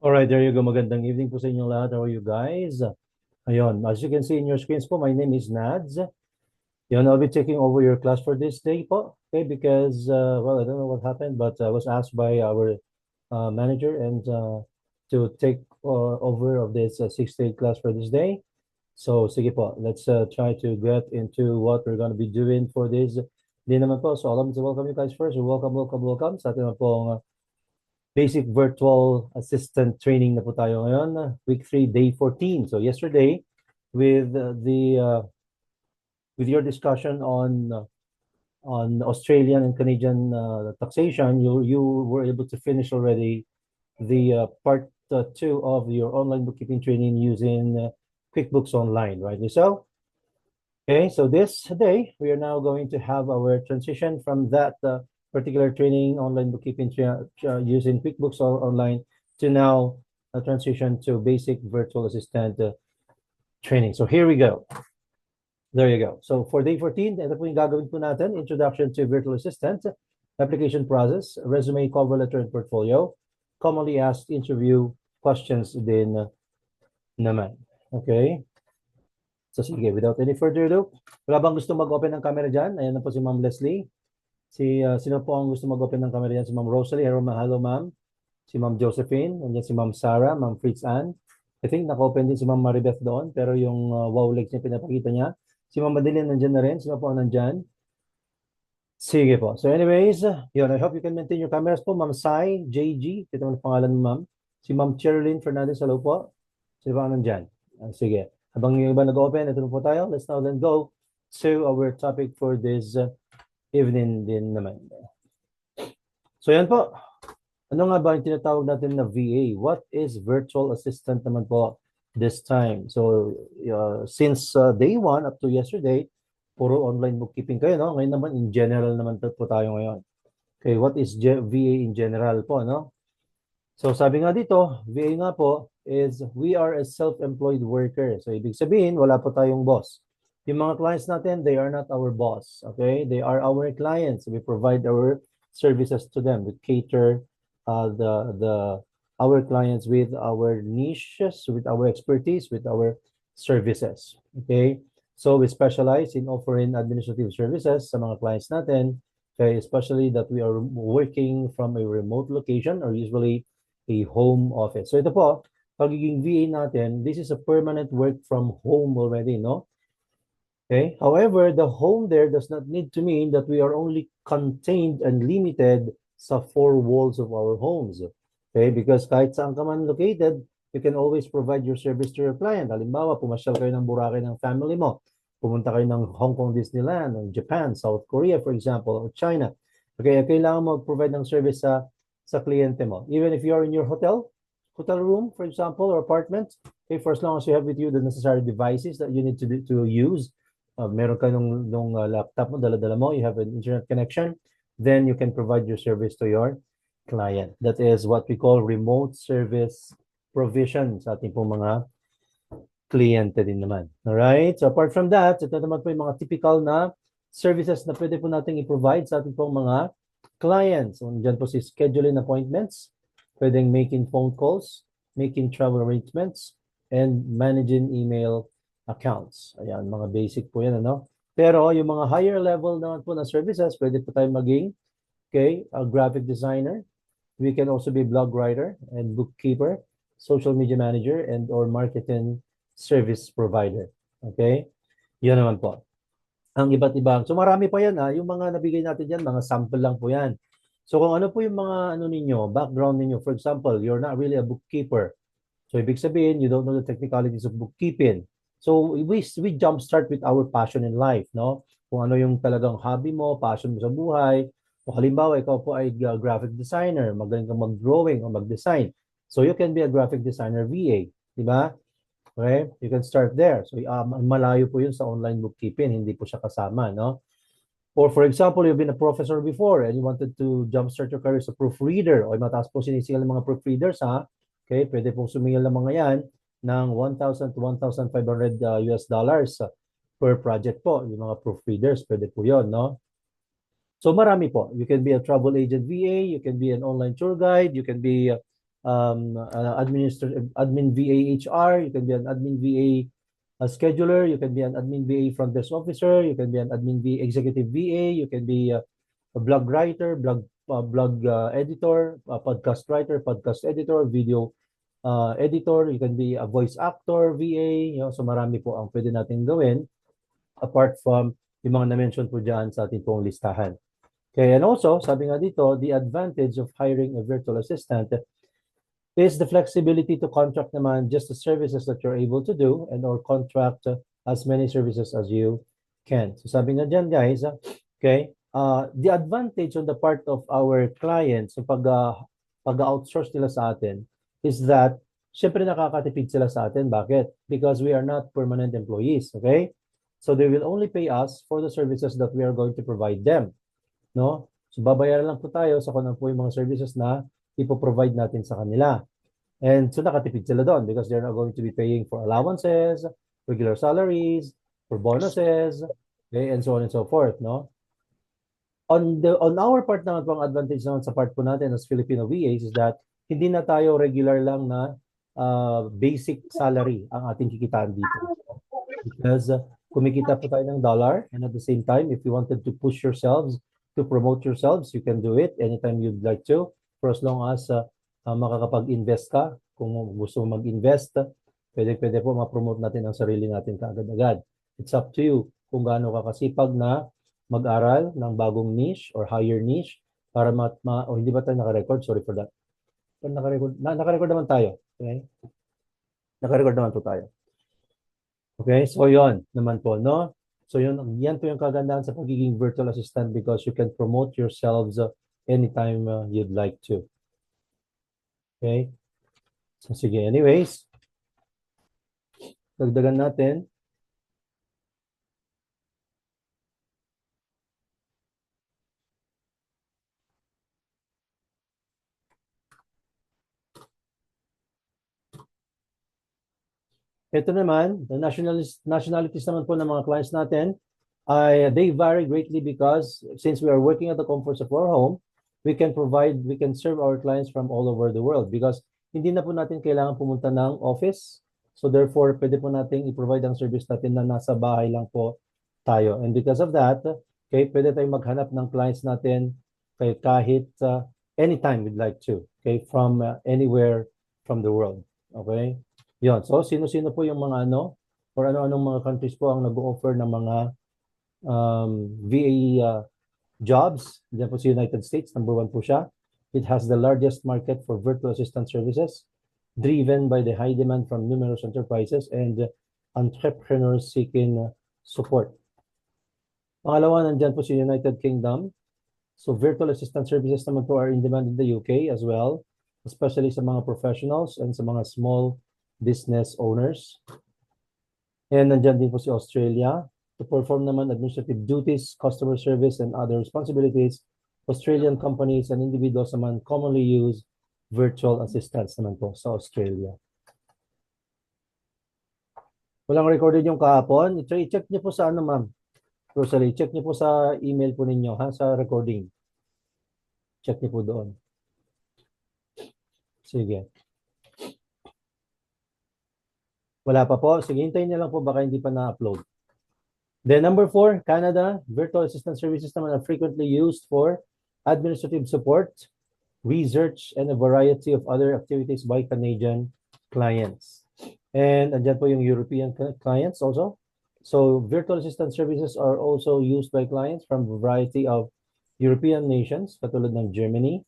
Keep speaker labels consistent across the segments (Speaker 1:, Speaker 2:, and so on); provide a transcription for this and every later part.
Speaker 1: Alright, there you go. Magandang evening po sa inyong lahat. How are you guys? Ayun, as you can see in your screens po, my name is Nads. Yun, I'll be taking over your class for this day po. Okay, because, well, I don't know what happened, but I was asked by our manager and to take over of this 6th grade class for this day. So, sige po, let's try to get into what we're going to be doing for this day naman po. So, allow me to welcome you guys first. Welcome sa ating mga pong basic virtual assistant training na po tayo ngayon, week 3, day 14. So yesterday, with with your discussion on Australian and Canadian taxation, you were able to finish already the part 2 of your online bookkeeping training using QuickBooks Online, right? So, okay, so this day we are now going to have our transition from that particular training, online bookkeeping using QuickBooks Online, to now a transition to basic virtual assistant training. So here we go. There you go. So for day 14, ito po yung gagawin po natin: introduction to virtual assistant, application process, resume, cover letter, and portfolio, commonly asked interview questions din naman. Okay? So sige, without any further ado, wala bang gusto mag-open ng camera dyan? Ayan na po si Ma'am Leslie. Sino po ang gusto mag-open ng camera dyan? Si Ma'am Rosalie. Hello, ma'am. Si Ma'am Josephine. Nandiyan si Ma'am Sarah, Ma'am Fritz Ann. I think naka-open din si Ma'am Maribeth doon, pero yung wow legs niya pinapakita niya. Si Ma'am Madeline nandiyan na rin. Sino po ang nandyan? Sige po. So anyways, yun, I hope you can maintain your cameras po. Ma'am Sai, JG, ito ang pangalan mo, ma'am. Si Ma'am Cherilyn Fernandez, hello po. Sino po ang nandyan? Sige. Habang yung iba nag-open, ito po tayo. Let's now then go to our topic for this evening din naman. So yan po. Ano nga ba yung tinatawag natin na VA? What is virtual assistant naman po this time? So since day 1 up to yesterday, puro online bookkeeping kayo, no? Ngayon naman in general naman po tayo ngayon. Okay, what is VA in general po, no? So sabi nga dito, VA nga po is we are a self-employed worker. So ibig sabihin, wala po tayong boss. Yung mga clients natin, they are not our boss. Okay? They are our clients. We provide our services to them. We cater our clients with our niches, with our expertise, with our services. Okay? So we specialize in offering administrative services sa mga clients natin. Okay? Especially that we are working from a remote location or usually a home office. So ito po, pagiging VA natin, this is a permanent work from home already, no? Okay. However, the home there does not need to mean that we are only contained and limited sa 4 walls of our homes. Okay, because kahit saan ka man located, you can always provide your service to your client. Halimbawa, pumasyal kayo ng Boracay ng family mo. Pumunta kayo ng Hong Kong Disneyland, ng Japan, South Korea, for example, or China. Okay, kailangan mo provide ng service sa kliyente mo. Even if you are in your hotel room, for example, or apartment, okay, for as long as you have with you the necessary devices that you need to use, meron ka nung laptop mo, dala-dala mo, you have an internet connection, then you can provide your service to your client. That is what we call remote service provision sa ating pong mga kliyente din naman. Alright? So apart from that, ito naman po yung mga typical na services na pwede po natin i-provide sa ating pong mga clients. So, dyan po si scheduling appointments, pwedeng making phone calls, making travel arrangements, and managing email accounts. Ayan, mga basic po yan, ano? Pero yung mga higher level naman po na services, pwede po tayo maging, okay, a graphic designer. We can also be blog writer and bookkeeper, social media manager, and or marketing service provider. Okay? Yan naman po. Ang iba't ibang. So marami pa yan ha. Yung mga nabigay natin yan, mga sample lang po yan. So kung ano po yung mga ano ninyo, background ninyo, for example, you're not really a bookkeeper. So ibig sabihin, you don't know the technicalities of bookkeeping. So we jumpstart with our passion in life, no? Kung ano yung talagang hobby mo, passion mo sa buhay. O halimbawa, ikaw po ay graphic designer, magaling kang mag-drawing o mag-design. So you can be a graphic designer VA, di ba? Okay? You can start there. So malayo po yun sa online bookkeeping, hindi po siya kasama, no? Or for example, you've been a professor before and you wanted to jumpstart your career as a proofreader. O mataas po sinisingil ng mga proofreaders, ha? Okay, pwede pong sumingil ng mga yan ng 1,000 to 1,500 US dollars per project po. Yung mga proofreaders, pwede po yun, no? So marami po. You can be a travel agent VA, you can be an online tour guide, you can be admin VA HR, you can be an admin VA scheduler, you can be an admin VA front desk officer, you can be an admin VA executive VA, you can be a blog writer, blog editor, podcast writer, podcast editor, video editor, you can be a voice actor, VA, so marami po ang pwede natin gawin apart from yung mga na-mention po dyan sa ating pong listahan. Okay, and also, sabi nga dito, the advantage of hiring a virtual assistant is the flexibility to contract naman just the services that you're able to do and or contract as many services as you can. So sabi nga dyan guys, okay, the advantage on the part of our clients so pag-outsource nila sa atin is that syempre nakakatipid sila sa atin. Bakit? Because we are not permanent employees, okay? So they will only pay us for the services that we are going to provide them, no? So babayaran lang po tayo sa kung ano po yung mga services na ipo-provide natin sa kanila. And so nakatipid sila doon because they're not going to be paying for allowances, regular salaries, for bonuses, okay, and so on and so forth, no? On our part naman po, ang advantage naman sa part po natin as Filipino VAs is that hindi na tayo regular lang na basic salary ang ating kikitaan dito. Because kumikita po tayo ng dollar, and at the same time, if you wanted to push yourselves, to promote yourselves, you can do it anytime you'd like to, for as long as makakapag-invest ka. Kung gusto mo mag-invest, pwede po ma-promote natin ang sarili natin kaagad-agad. It's up to you kung gaano ka kasipag na mag-aral ng bagong niche or higher niche para hindi ba tayo naka-record? Sorry for that. Naka-record naman tayo. Okay? Naka-record naman po tayo. Okay, so yon naman po, no? So yan po yung kagandahan sa pagiging virtual assistant because you can promote yourselves anytime you'd like to. Okay? So sige, anyways, dagdagan natin. Ito naman, the nationalities naman po ng mga clients natin, they vary greatly because since we are working at the comforts of our home, we can serve our clients from all over the world because hindi na po natin kailangan pumunta ng office. So therefore, pwede po natin i-provide ang service natin na nasa bahay lang po tayo. And because of that, okay, pwede tayong maghanap ng clients natin kahit anytime we'd like to, okay, from anywhere from the world. Okay? Yon. So, sino-sino po yung mga or ano-anong mga countries po ang nag-offer ng mga VA jobs? Diyan po sa United States, number 1 po siya. It has the largest market for virtual assistant services, driven by the high demand from numerous enterprises and entrepreneurs seeking support. Pangalawa, nandyan po sa United Kingdom. So, virtual assistant services naman po are in demand in the UK as well, especially sa mga professionals and sa mga small business owners. And nandyan din po si Australia to perform naman administrative duties, customer service, and other responsibilities. Australian companies and individuals naman commonly use virtual assistants naman po sa Australia. Walang recorded yung kahapon. I-check niyo po sa ma'am. Rosalie, check niyo po sa email po ninyo, sa recording. Check niyo po doon. Sige. Wala pa po. Sige, hintayin niyo lang po. Baka hindi pa na-upload. Then number 4, Canada. Virtual assistant services naman are frequently used for administrative support, research, and a variety of other activities by Canadian clients. And andyan po yung European clients also. So virtual assistant services are also used by clients from a variety of European nations, katulad ng Germany,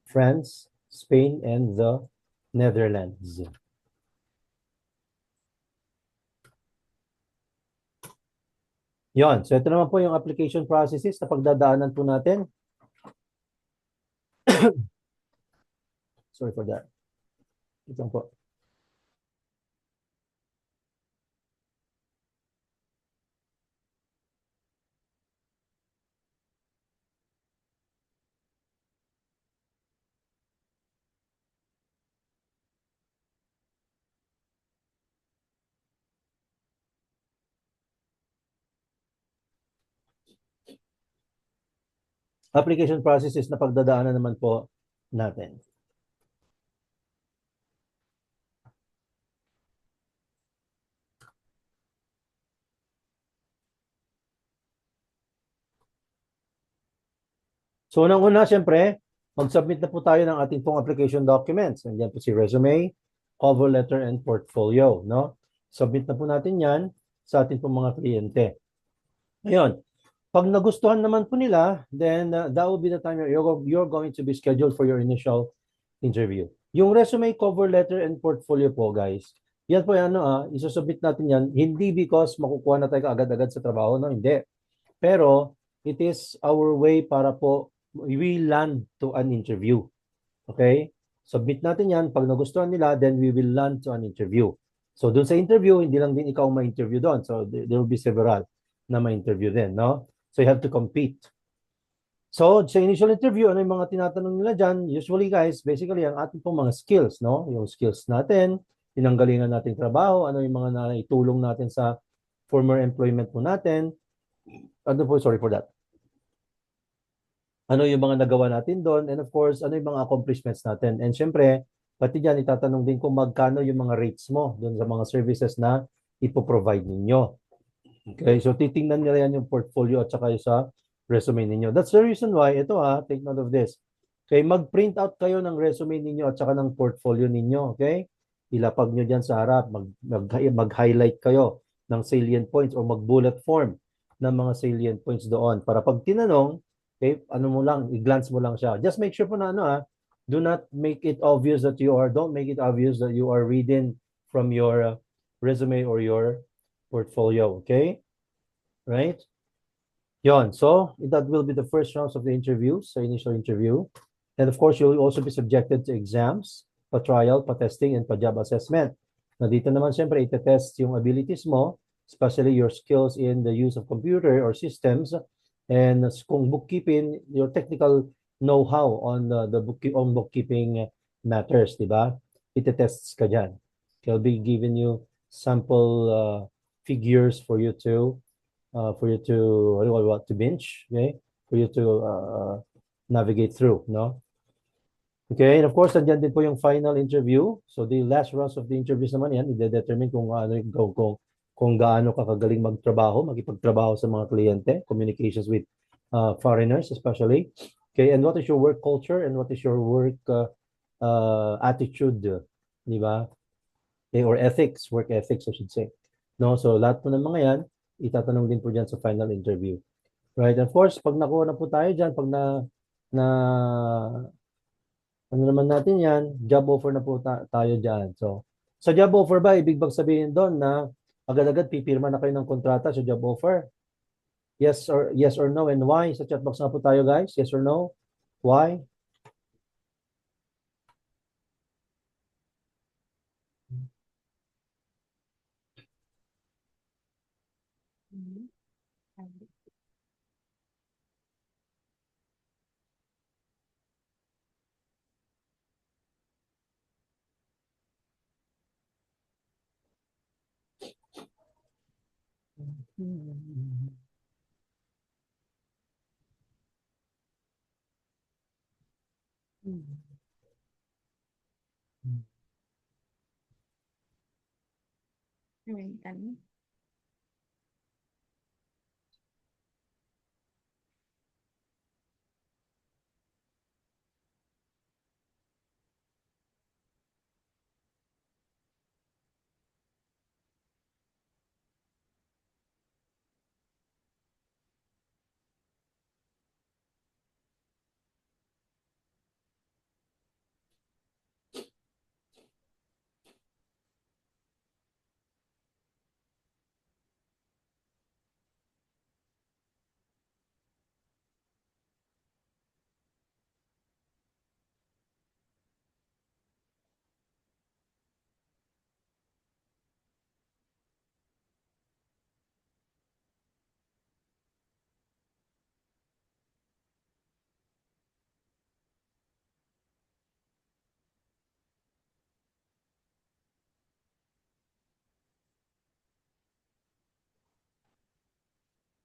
Speaker 1: France, Spain, and the Netherlands. Yon. So ito naman po yung application processes na pagdadaanan po natin. Sorry for that. Ito po. Application processes na pagdadaanan naman po natin. So, unang-una, syempre, mag-submit na po tayo ng ating pong application documents. Nandiyan po si resume, cover letter, and portfolio, no? Submit na po natin yan sa ating pong mga kliyente. Ngayon, pag nagustuhan naman po nila, then that will be the time you're going to be scheduled for your initial interview. Yung resume, cover letter, and portfolio po, guys, yan po yan, isusubmit natin yan, hindi because makukuha na tayo agad-agad sa trabaho, no? Hindi. Pero, it is our way para po we land to an interview. Okay? Submit natin yan. Pag nagustuhan nila, then we will land to an interview. So, dun sa interview, hindi lang din ikaw ma-interview doon. So, there will be several na ma-interview din, no? So, you have to compete. So, sa initial interview, ano yung mga tinatanong nila dyan? Usually, guys, basically, ang ating pong mga skills, no? Yung skills natin, pinanggalingan nating trabaho, ano yung mga naitulong natin sa former employment po natin. Ano po, sorry for that. Ano yung mga nagawa natin doon, and of course, ano yung mga accomplishments natin. And syempre, pati dyan, itatanong din kung magkano yung mga rates mo doon sa mga services na ipoprovide ninyo. Okay, so titingnan nila yan yung portfolio at saka yung sa resume ninyo. That's the reason why, ito take note of this. Okay, mag-print out kayo ng resume ninyo at saka ng portfolio ninyo, okay? Ilapag nyo dyan sa harap, mag-highlight kayo ng salient points o mag-bullet form ng mga salient points doon para pag tinanong, okay, ano mo lang, i-glance mo lang siya. Just make sure po na do not make it obvious that don't make it obvious that you are reading from your resume or your portfolio, okay? Right? Yon. So, that will be the first rounds of the interviews, the initial interview. And of course, you'll also be subjected to exams, pa-trial, pa-testing, and pa-job assessment. Na dito naman, siyempre, ite-test yung abilities mo, especially your skills in the use of computer or systems, and kung bookkeeping, your technical know-how on bookkeeping matters, di ba? Ite-tests ka dyan. They'll be giving you sample figures for you to to bench, okay? For you to navigate through, no? Okay, and of course, andyan din po yung final interview. So the last rounds of the interviews naman yan, i-determine kung gaano ka kagaling magtrabaho, makipagtrabaho sa mga kliyente, communications with foreigners especially. Okay, and what is your work culture and what is your work attitude, di ba? Okay, or ethics, work ethics, I should say. No, so lahat po ng mga yan, itatanong din po dyan sa final interview. Right? Of course, pag nakuha na po tayo dyan, pag na ano naman natin yan, job offer na po tayo dyan. So, sa job offer ba, ibig bang sabihin doon na agad-agad pipirma na kayo ng kontrata sa job offer? Yes or no, and why? Sa chat box na po tayo, guys. Yes or no? Why?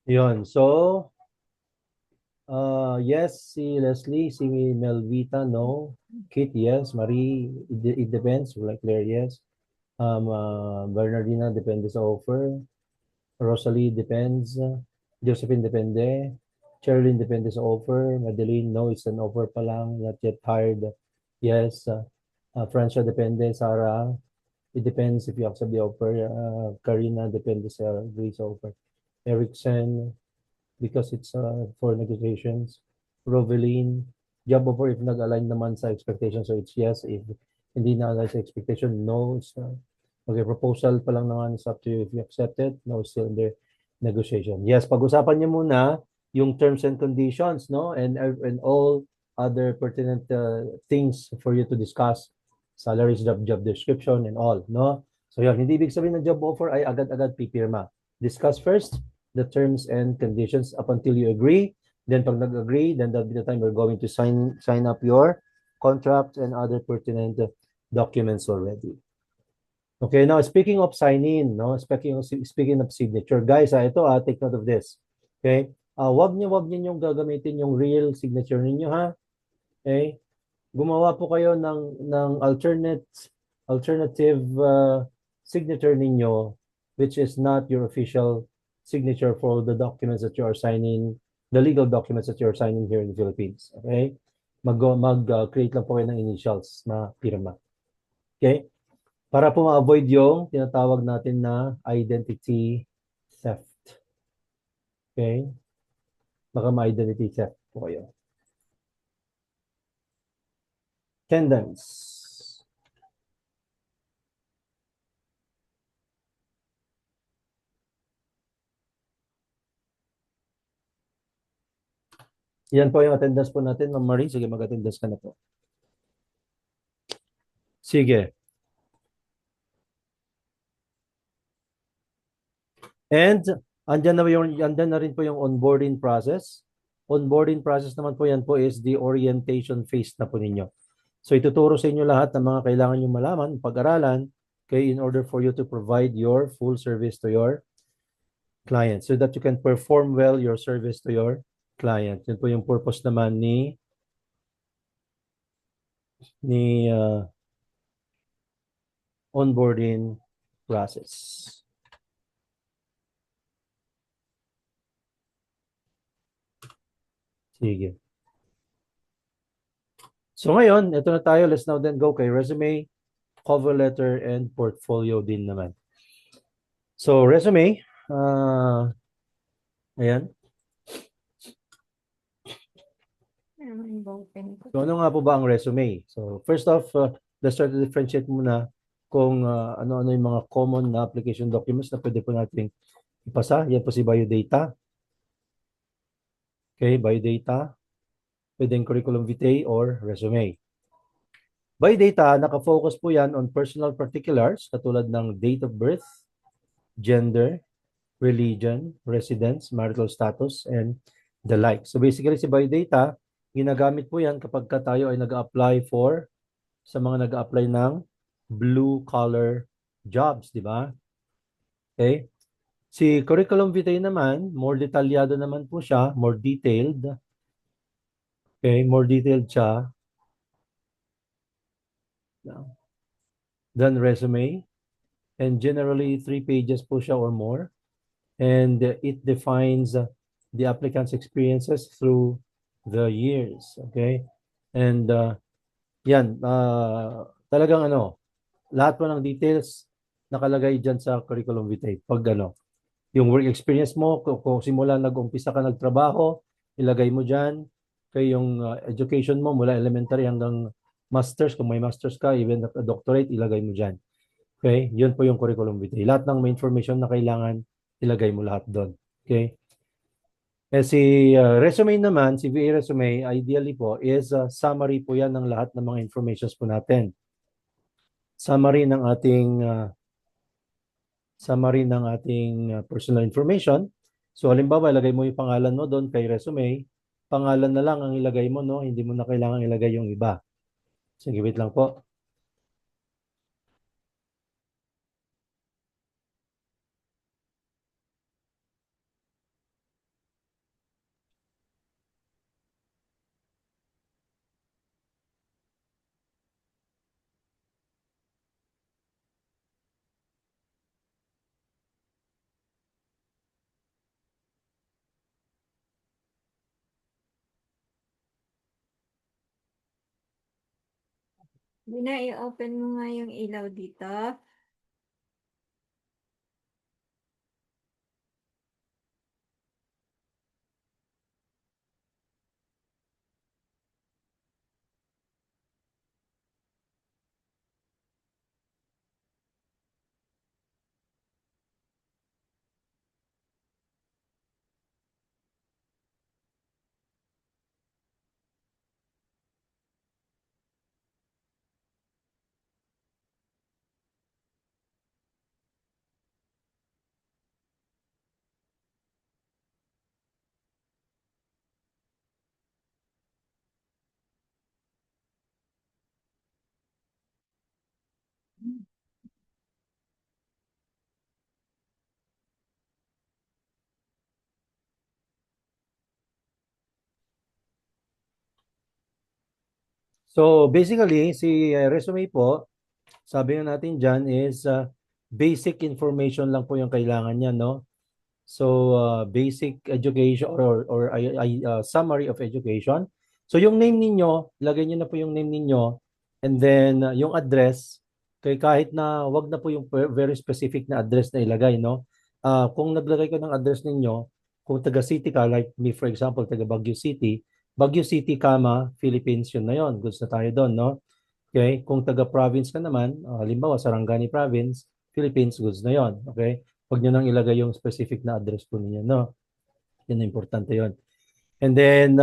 Speaker 1: Yun. So, yes, si Leslie, si Melvita, no. Kit, yes. Marie, it depends. Like Claire, yes. Bernardina, depende sa offer. Rosalie, depends. Josephine, depende. Sherilyn, depende sa offer. Madeline, no, it's an offer pa lang, not yet hired. Yes. Francia, depende. Sarah, it depends if you accept the offer. Karina, depende sa Grace offer. Erickson, because it's for negotiations. Roveline, job offer if nag-align naman sa expectation, so it's yes. If hindi na-align sa expectation, no. It's, okay, proposal pa lang naman, it's up to you if you accept it. No, it's still under negotiation. Yes, pag-usapan niyo muna yung terms and conditions, no? And all other pertinent things for you to discuss. Salaries, job description, and all, no? So yan, hindi ibig sabihin ng job offer ay agad-agad pipirma. Discuss first the terms and conditions up until you agree. Then pag nag-agree, then that'll be the time we're going to sign up your contract and other pertinent documents already. Okay, now speaking of sign-in, no? Speaking of signature, guys, ito, take note of this. Okay? Wag niyo yung gagamitin yung real signature ninyo, ha? Okay? Gumawa po kayo ng alternative signature ninyo, which is not your official signature for the documents that you are signing, the legal documents that you are signing here in the Philippines. Okay? Mag-create lang po kayo ng initials na pirma. Okay? Para po ma-avoid yung tinatawag natin na identity theft. Okay? Baka ma-identity theft po kayo. Attendance. Yan po yung attendance po natin, Ma'am Marie. Sige, mag-attendance ka na po. Sige. And andyan na rin po yung onboarding process. Onboarding process naman po yan po is the orientation phase na po ninyo. So ituturo sa inyo lahat ng mga kailangan nyo malaman, pag-aralan, okay, in order for you to provide your full service to your client so that you can perform well your service to your client. Yun po yung purpose naman ni onboarding process. Sige. So ngayon, ito na tayo. Let's now then go kay resume, cover letter, and portfolio din naman. So resume, ayan. So ano nga po ba ang resume? So first off, let's try to differentiate muna kung ano-ano yung mga common na application documents na pwede po natin ipasa. Yan po si biodata. Okay, biodata. Pwedeng curriculum vitae or resume. Biodata, nakafocus po yan on personal particulars katulad ng date of birth, gender, religion, residence, marital status, and the like. So basically si biodata, ginagamit po yan kapag tayo ay nag-apply sa mga nag-apply ng blue collar jobs, di ba? Okay? Si curriculum vitae naman, more detalyado naman po siya, more detailed. Okay, more detailed siya than resume. And generally 3 pages po siya or more. And it defines the applicant's experiences through the years. Okay? And yan, talagang lahat po ng details nakalagay dyan sa curriculum vitae. Pag yung work experience mo, kung simula nag-umpisa ka nagtrabaho, ilagay mo dyan. Kaya yung education mo mula elementary hanggang masters, kung may masters ka, even a doctorate, ilagay mo dyan. Okay? Yun po yung curriculum vitae. Lahat ng may information na kailangan, ilagay mo lahat doon. Okay? Si resume naman, si VA resume, ideally po, is summary po yan ng lahat ng mga informations po natin. Summary ng ating personal information. So halimbawa, ilagay mo yung pangalan mo doon kay resume. Pangalan na lang ang ilagay mo, no? Hindi mo na kailangan ilagay yung iba. Sige, wait lang po.
Speaker 2: Dina, i-open mo nga yung ilaw dito.
Speaker 1: So basically, si resume po, sabi nga natin dyan is basic information lang po yung kailangan niya, no? So basic education or summary of education. So yung name ninyo, lagay niyo na po yung name ninyo and then yung address, kay kahit na wag na po yung very specific na address na ilagay, no? Kung naglagay ka ng address ninyo, kung taga city ka, like me for example, taga Baguio City, Philippines, yun na yun. Goods na tayo doon, no? Okay? Kung taga-province ka naman, halimbawa Sarangani Province, Philippines, goods na yon. Okay? Huwag nyo nang ilagay yung specific na address po ninyo, no? Yun na importante yon. And then,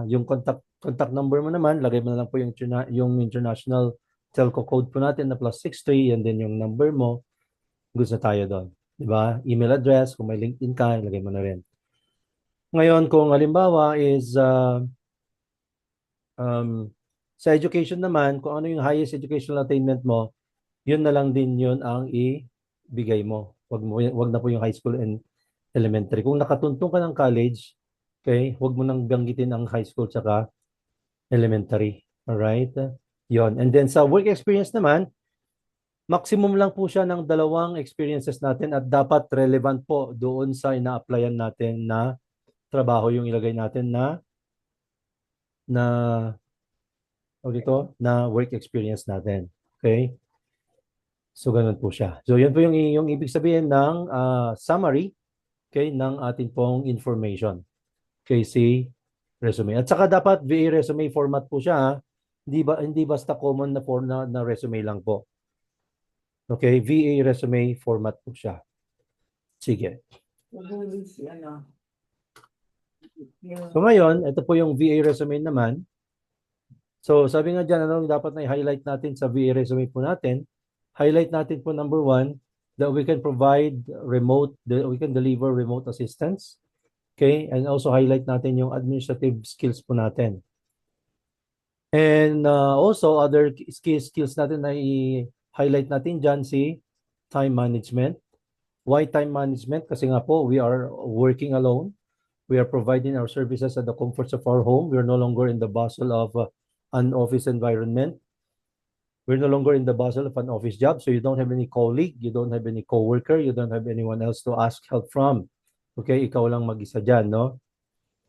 Speaker 1: yung contact number mo naman, lagay mo na lang po yung international telco code po natin na +63, and then yung number mo, goods na tayo doon. Diba? Email address, kung may LinkedIn ka, ilagay mo na rin. Ngayon, kung halimbawa is um, sa education naman, kung ano yung highest educational attainment mo, yun na lang din yun ang ibigay mo. Wag na po yung high school and elementary. Kung nakatuntong ka ng college, okay, wag mo nang banggitin ang high school tsaka elementary. All right? Yon. And then sa work experience naman, maximum lang po siya ng 2 experiences natin at dapat relevant po doon sa ina-applyan natin na trabaho yung ilagay natin na na work experience natin. Okay? So ganun po siya. So yan po yung ibig sabihin ng summary, okay, ng ating pong information. Okay, si resume. At saka dapat VA resume format po siya. Ha? Hindi basta common na form na resume lang po. Okay, VA resume format po siya. Sige. So ngayon, ito po yung VA resume naman. So sabi nga dyan, ano dapat na i-highlight natin sa VA resume po natin? Highlight natin po number 1, that we can we can deliver remote assistance. Okay? And also highlight natin yung administrative skills po natin. And also other skills natin na i-highlight natin dyan si time management. Why time management? Kasi nga po, we are working alone. We are providing our services at the comforts of our home. We are no longer in the bustle of an office environment. We're no longer in the bustle of an office job. So you don't have any colleague, you don't have any coworker, you don't have anyone else to ask help from. Okay, ikaw lang mag-isa dyan, no?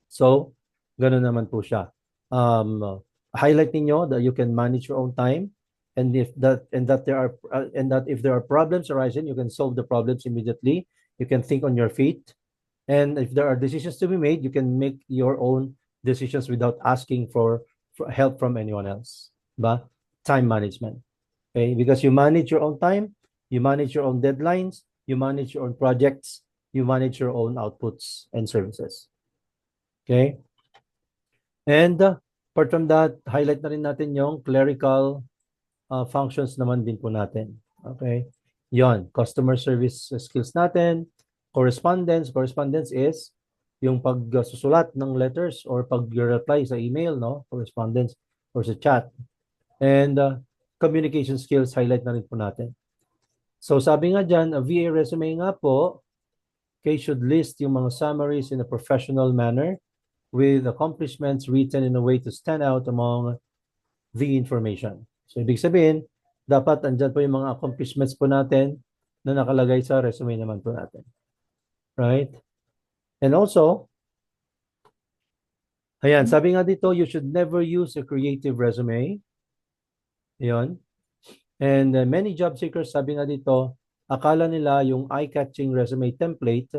Speaker 1: So, ganun naman po siya. Highlight ninyo that you can manage your own time, and if there are problems arising, you can solve the problems immediately. You can think on your feet, and if there are decisions to be made, you can make your own decisions without asking for help from anyone else. Ba? Time management. Okay? Because you manage your own time, you manage your own deadlines, you manage your own projects, you manage your own outputs and services. Okay? And apart from that, highlight na rin natin yung clerical functions naman din po natin. Okay? Yon, customer service skills natin, correspondence. Correspondence is yung pagsusulat ng letters or pag-reply sa email, no? Correspondence or sa chat. And communication skills, highlight na rin po natin. So sabi nga dyan, a VA resume nga po, okay, should list yung mga summaries in a professional manner with accomplishments written in a way to stand out among the information. So ibig sabihin, dapat andyan po yung mga accomplishments po natin na nakalagay sa resume naman po natin. Right? And also, ayan, sabi nga dito, you should never use a creative resume Yun. And many job seekers, sabi nga dito, akala nila yung eye-catching resume template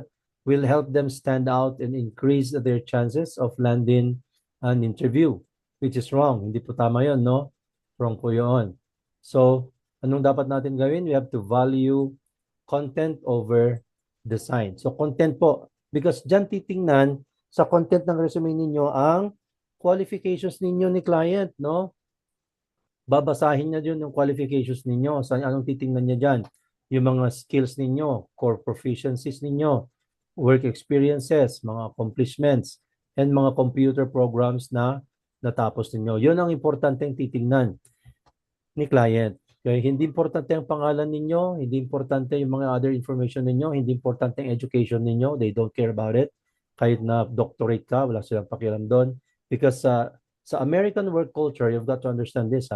Speaker 1: will help them stand out and increase their chances of landing an interview, which is wrong. Hindi po tama yun, no? Wrong po yun. So, anong dapat natin gawin? We have to value content over design. So, content po. Because dyan titingnan sa content ng resume ninyo ang qualifications ninyo ni client, no? Babasahin niya yun yung qualifications ninyo. Sa anong titingnan niya dyan? Yung mga skills ninyo, core proficiencies ninyo, work experiences, mga accomplishments, and mga computer programs na natapos ninyo. Yun ang importanteng titingnan ni client. Okay? Hindi importante ang pangalan ninyo, hindi importante yung mga other information ninyo, hindi importante ang education ninyo. They don't care about it. Kahit na doctorate ka, wala silang pakialam doon. Because sa American work culture, you've got to understand this,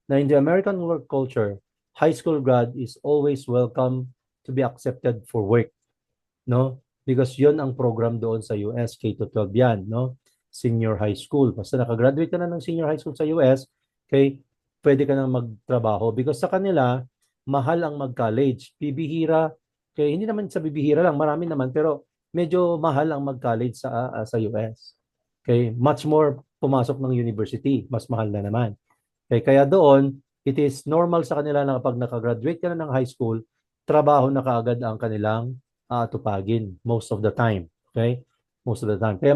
Speaker 1: na in the American work culture, high school grad is always welcome to be accepted for work, no? Because yon ang program doon sa US, K-12 yan, no? Senior high school. Basta nakagraduate ka na ng senior high school sa US, okay, pwede ka nang magtrabaho. Because sa kanila, mahal ang mag-college. Bibihira, okay, hindi naman sa bibihira lang, marami naman, pero medyo mahal ang mag-college sa US. Okay, much more pumasok ng university, mas mahal na naman. Okay, kaya doon, it is normal sa kanila na kapag nakagraduate ka na ng high school, trabaho na kaagad ang kanilang tupagin most of the time. Okay? Most of the time. Kaya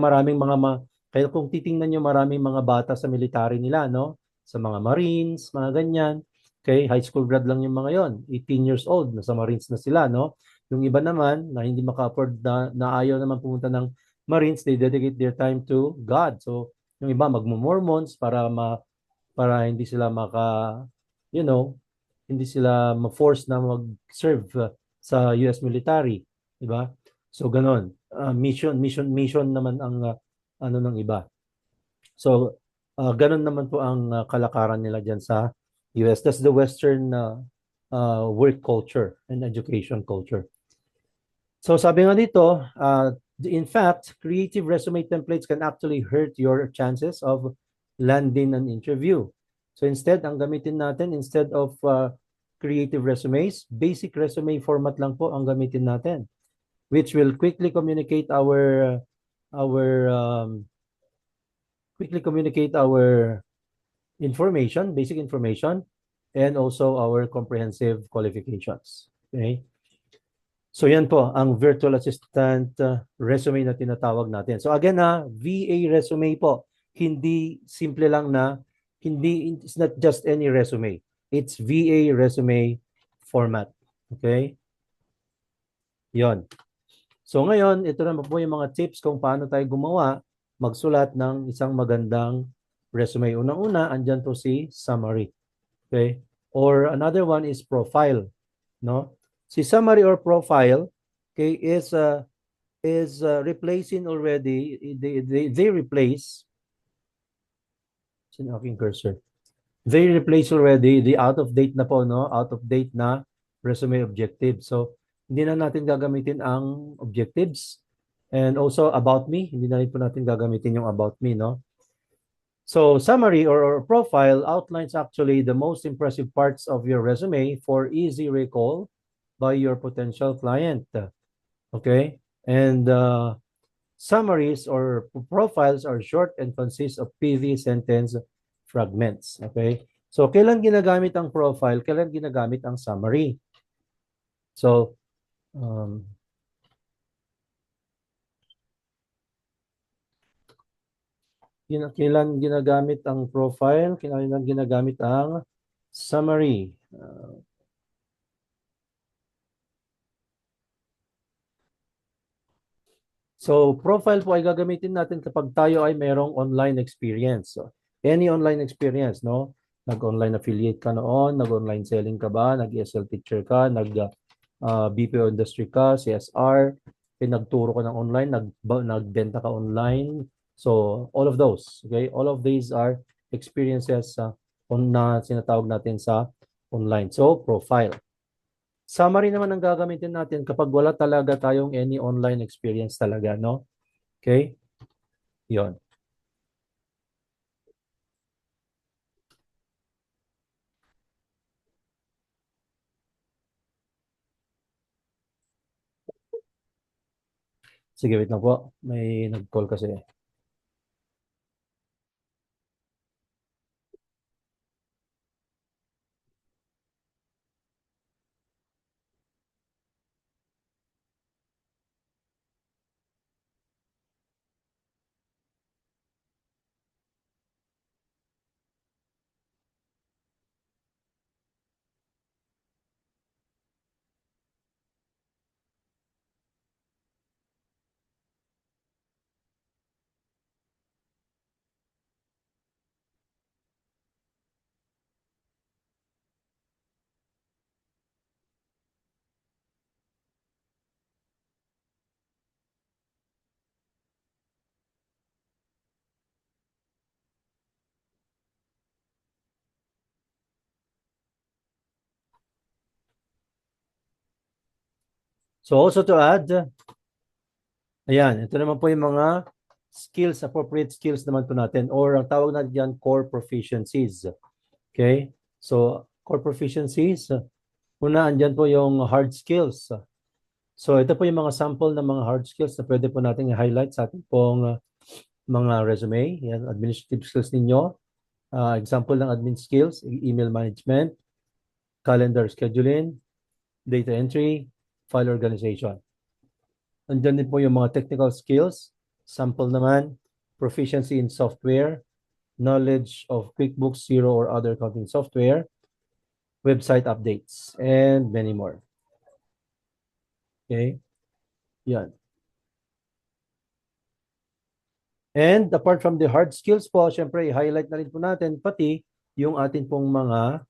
Speaker 1: kaya kung titingnan nyo, maraming mga bata sa military nila, no? Sa mga Marines, mga ganyan. Okay? High school grad lang yung mga yon, 18 years old, nasa Marines na sila, no? Yung iba naman, na hindi maka-afford na ayaw naman pumunta ng Marines, they dedicate their time to God. So, yung iba magmo-Mormons para hindi sila you know, hindi sila ma-force na mag-serve sa US military, di ba? So ganon. Mission naman ang ano ng iba. So ganon naman po ang kalakaran nila diyan sa US. That's the Western work culture and education culture. So sabi nga dito, in fact, creative resume templates can actually hurt your chances of landing an interview. So instead, ang gamitin natin, instead of creative resumes, basic resume format lang po ang gamitin natin, which will quickly communicate our information, basic information, and also our comprehensive qualifications. Okay? So yan po ang virtual assistant resume na tinatawag natin. So again VA resume po. Hindi simple lang it's not just any resume. It's VA resume format. Okay? Yon. So ngayon, ito naman po yung mga tips kung paano tayo magsulat ng isang magandang resume. Unang-una, andyan po si summary. Okay? Or another one is profile, no? Si summary or profile, okay, is replacing already. They replace. Sino aking cursor? They replace already the out of date na po, no? Out of date na resume objective. So hindi na natin gagamitin ang objectives, and also about me. Hindi na rin po natin gagamitin yung about me, no? So summary or profile outlines actually the most impressive parts of your resume for easy recall by your potential client. Okay? And summaries or profiles are short and consist of PV sentence fragments. Okay? So kailan ginagamit ang profile? Kailan ginagamit ang summary? So kailan ginagamit ang profile? Kailan ginagamit ang summary? So, profile po ay gagamitin natin kapag tayo ay mayroong online experience. So, any online experience, no? Nag-online affiliate ka noon, nag-online selling ka ba, nag-ESL teacher ka, nag-BPO industry ka, CSR, nagturo ka ng online, nagbenta ka online. So, all of those, okay? All of these are experiences na sinatawag natin sa online. So, profile. Summary naman ang gagamitin natin kapag wala talaga tayong any online experience talaga, no? Okay? Yon. Sige, wait lang po. May nag-call kasi. So also to add, ayan, ito naman po yung mga skills, appropriate skills naman po natin, or ang tawag natin dyan, core proficiencies. Okay? So, core proficiencies, una, andyan po yung hard skills. So, ito po yung mga sample ng mga hard skills na pwede po natin i-highlight sa ating pong mga resume. Yan, administrative skills ninyo. Example ng admin skills, email management, calendar scheduling, data entry, file organization. Andyan din po yung mga technical skills. Sample naman, proficiency in software, knowledge of QuickBooks, Xero, or other accounting software, website updates, and many more. Okay? Yan. And apart from the hard skills po, syempre, i-highlight na rin po natin pati yung atin pong mga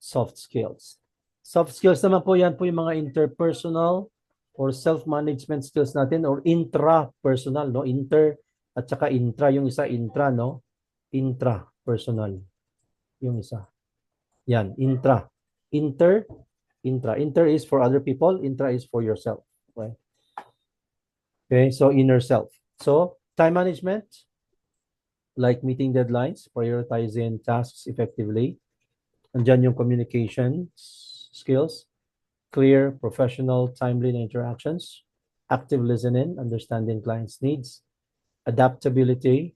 Speaker 1: soft skills. Soft skills naman po, yan po yung mga interpersonal or self-management skills natin or intrapersonal, no? Inter at saka intra, yung isa intra, no? Intrapersonal, yung isa. Yan, intra. Intra is for other people, intra is for yourself. Okay? Okay, so inner self. So, time management, like meeting deadlines, prioritizing tasks effectively. Andyan yung communication skills, clear, professional, timely interactions, active listening, understanding clients' needs, adaptability,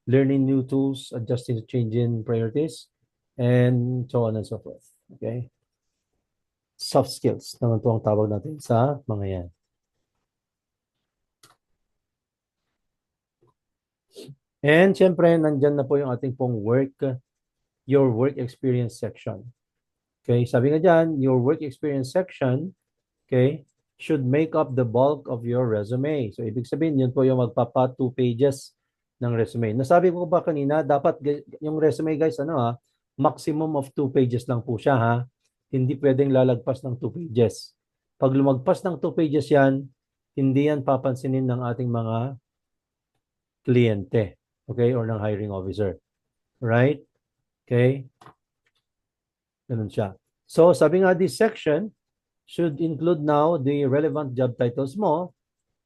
Speaker 1: learning new tools, adjusting to changing priorities, and so on and so forth. Okay? Soft skills naman po ang tawag natin sa mga yan. And syempre, nandyan na po yung ating pong your work experience section. Okay, sabi nga dyan, your work experience section, okay, should make up the bulk of your resume. So, ibig sabihin, yun po yung magpapa 2 pages ng resume. Nasabi ko ba kanina, dapat yung resume, guys, maximum of 2 pages lang po siya, ha? Hindi pwedeng lalagpas ng 2 pages. Pag lumagpas ng 2 pages yan, hindi yan papansinin ng ating mga kliyente, okay, or ng hiring officer. Right? Okay? Ganun siya. So, sabi nga, this section should include now the relevant job titles mo,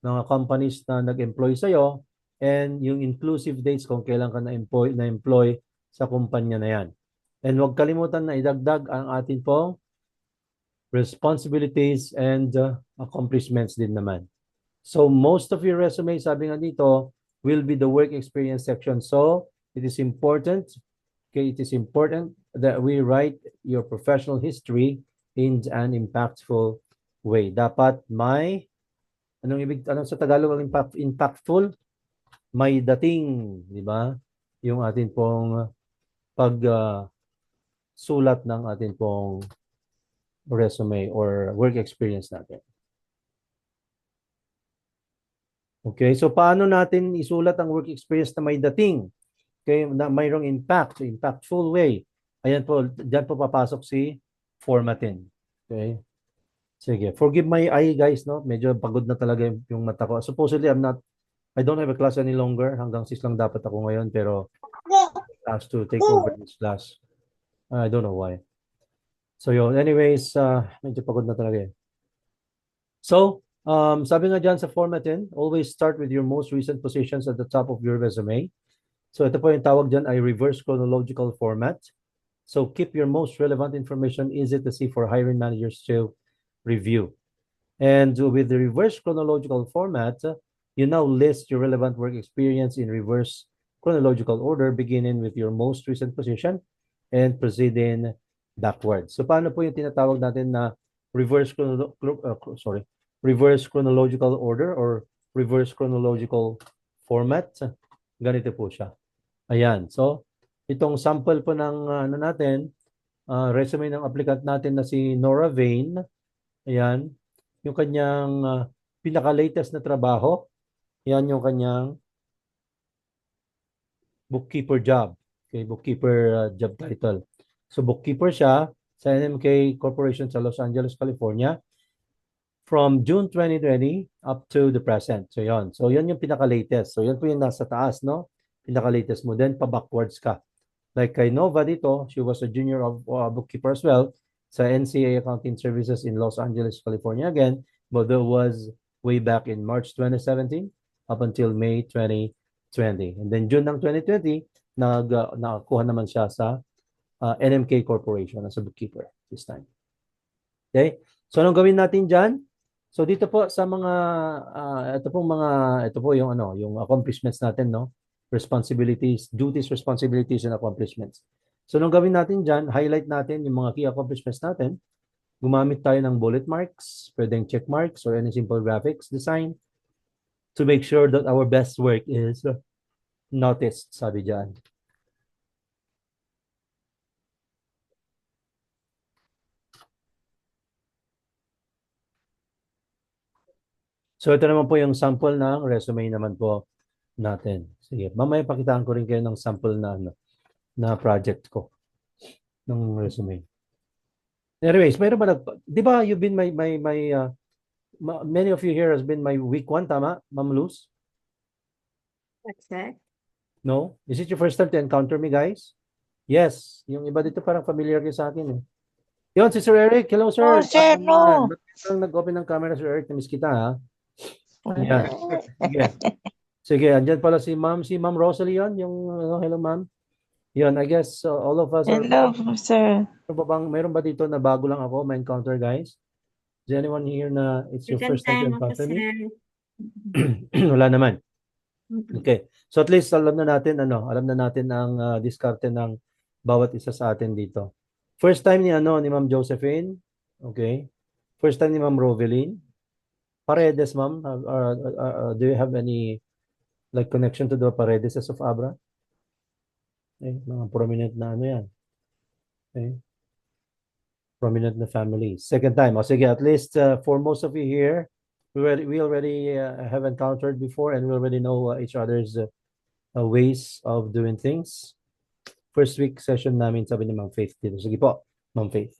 Speaker 1: mga companies na nag-employ sa'yo, and yung inclusive dates kung kailan ka na-employ sa kumpanya na yan. And huwag kalimutan na idagdag ang atin pong responsibilities and accomplishments din naman. So, most of your resume, sabi nga dito, will be the work experience section. So, it is important that we write your professional history in an impactful way. Dapat may, anong sa Tagalog ang impactful? May dating, di ba? Yung atin pong sulat ng atin pong resume or work experience natin. Okay, so paano natin isulat ang work experience na may dating? Okay, na mayroong impact, so impactful way. Ayan po, dyan po papasok si formatting. Okay? Sige, forgive my eye guys, no? Medyo pagod na talaga yung mata ko. Supposedly, I don't have a class any longer. Hanggang 6 lang dapat ako ngayon, pero I have to take over this class. I don't know why. So yun, anyways, medyo pagod na talaga eh. So, sabi nga dyan sa formatting, always start with your most recent positions at the top of your resume. So ito po yung tawag dyan ay reverse chronological format. So keep your most relevant information easy to see for hiring managers to review. And with the reverse chronological format, you now list your relevant work experience in reverse chronological order, beginning with your most recent position and proceeding backwards. So paano po yung tinatawag natin na reverse reverse chronological order or reverse chronological format? Ganito po siya. Ayan. So itong sample po ng ano natin, resume ng applicant natin na si Nora Vane. Ayan. Yung kanyang pinaka-latest na trabaho. Yan yung kanyang bookkeeper job. Okay, bookkeeper job title. So bookkeeper siya sa NMK Corporation sa Los Angeles, California from June 2020 up to the present. So yon. So yon yung pinaka-latest. So yan po yung nasa taas, no? Pinaka-latest mo. Then pa-backwards ka. Like kay Nova dito, she was a junior of bookkeeper as well sa NCA Accounting Services in Los Angeles, California again. But that was way back in March 2017 up until May 2020. And then June ng 2020, nakakuha naman siya sa NMK Corporation as a bookkeeper this time. Okay? So anong gawin natin dyan? So dito po sa mga ito po yung yung accomplishments natin, no? Responsibilities, duties, responsibilities and accomplishments. So anong gawin natin dyan? Highlight natin yung mga key accomplishments natin. Gumamit tayo ng bullet marks, pwedeng check marks or any simple graphics design to make sure that our best work is noticed, sabi dyan. So ito naman po yung sample ng resume naman po natin. Sige, mamaya pakitaan ko rin kayo ng sample na project ko ng resume. Anyways, mayroon ba di ba you've been many of you here has been my week 1, tama, Ma'am Luz?
Speaker 2: What's that?
Speaker 1: No? Is it your first time to encounter me, guys? Yes. Yung iba dito parang familiar kayo sa akin eh. Yun, si Sir Eric. Hello, sir.
Speaker 3: Oh, sir, no.
Speaker 1: Ba't lang nag-open ng camera, Sir Eric? Namiss kita, ha? Yan. Sige. Sige, andyan pala si Ma'am Rosalie yun. Yung, hello, ma'am. Yun, I guess all of us are...
Speaker 3: Hello, sir.
Speaker 1: Meron ba dito na bago lang ako ma-encounter, guys? Is there anyone here na it's your
Speaker 2: Second
Speaker 1: first time to
Speaker 2: time ako,
Speaker 1: encounter me?
Speaker 2: sir.
Speaker 1: Wala naman.
Speaker 2: Mhm.
Speaker 1: Okay. So at least alam na natin ang diskarte ng bawat isa sa atin dito. First time ni Ma'am Josephine. Okay. First time ni Ma'am Roveline. Paredes, ma'am. Do you have any like connection to the Paredeses of Abra? Okay. Mga prominent na yan. Okay. Prominent na family. Second time. O sige, at least for most of you here, we already have encountered before and we already know each other's ways of doing things. First week session namin, sabi ni Ma'am Faith dito. Sige po, Ma'am Faith.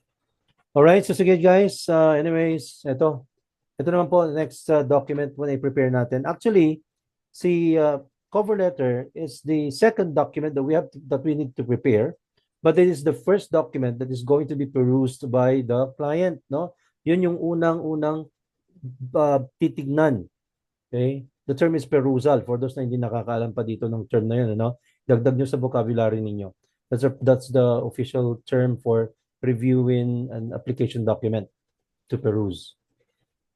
Speaker 1: Alright, so sige guys. Anyways, ito naman po, next document po na i-prepare natin. Actually, si cover letter is the second document that we need to prepare. But it is the first document that is going to be perused by the client, no? Yun yung unang-unang titignan. Okay? The term is perusal. For those na hindi nakakaalam pa dito ng term na yun, ano? Dagdag nyo sa vocabulary ninyo. That's the official term for reviewing an application document to peruse.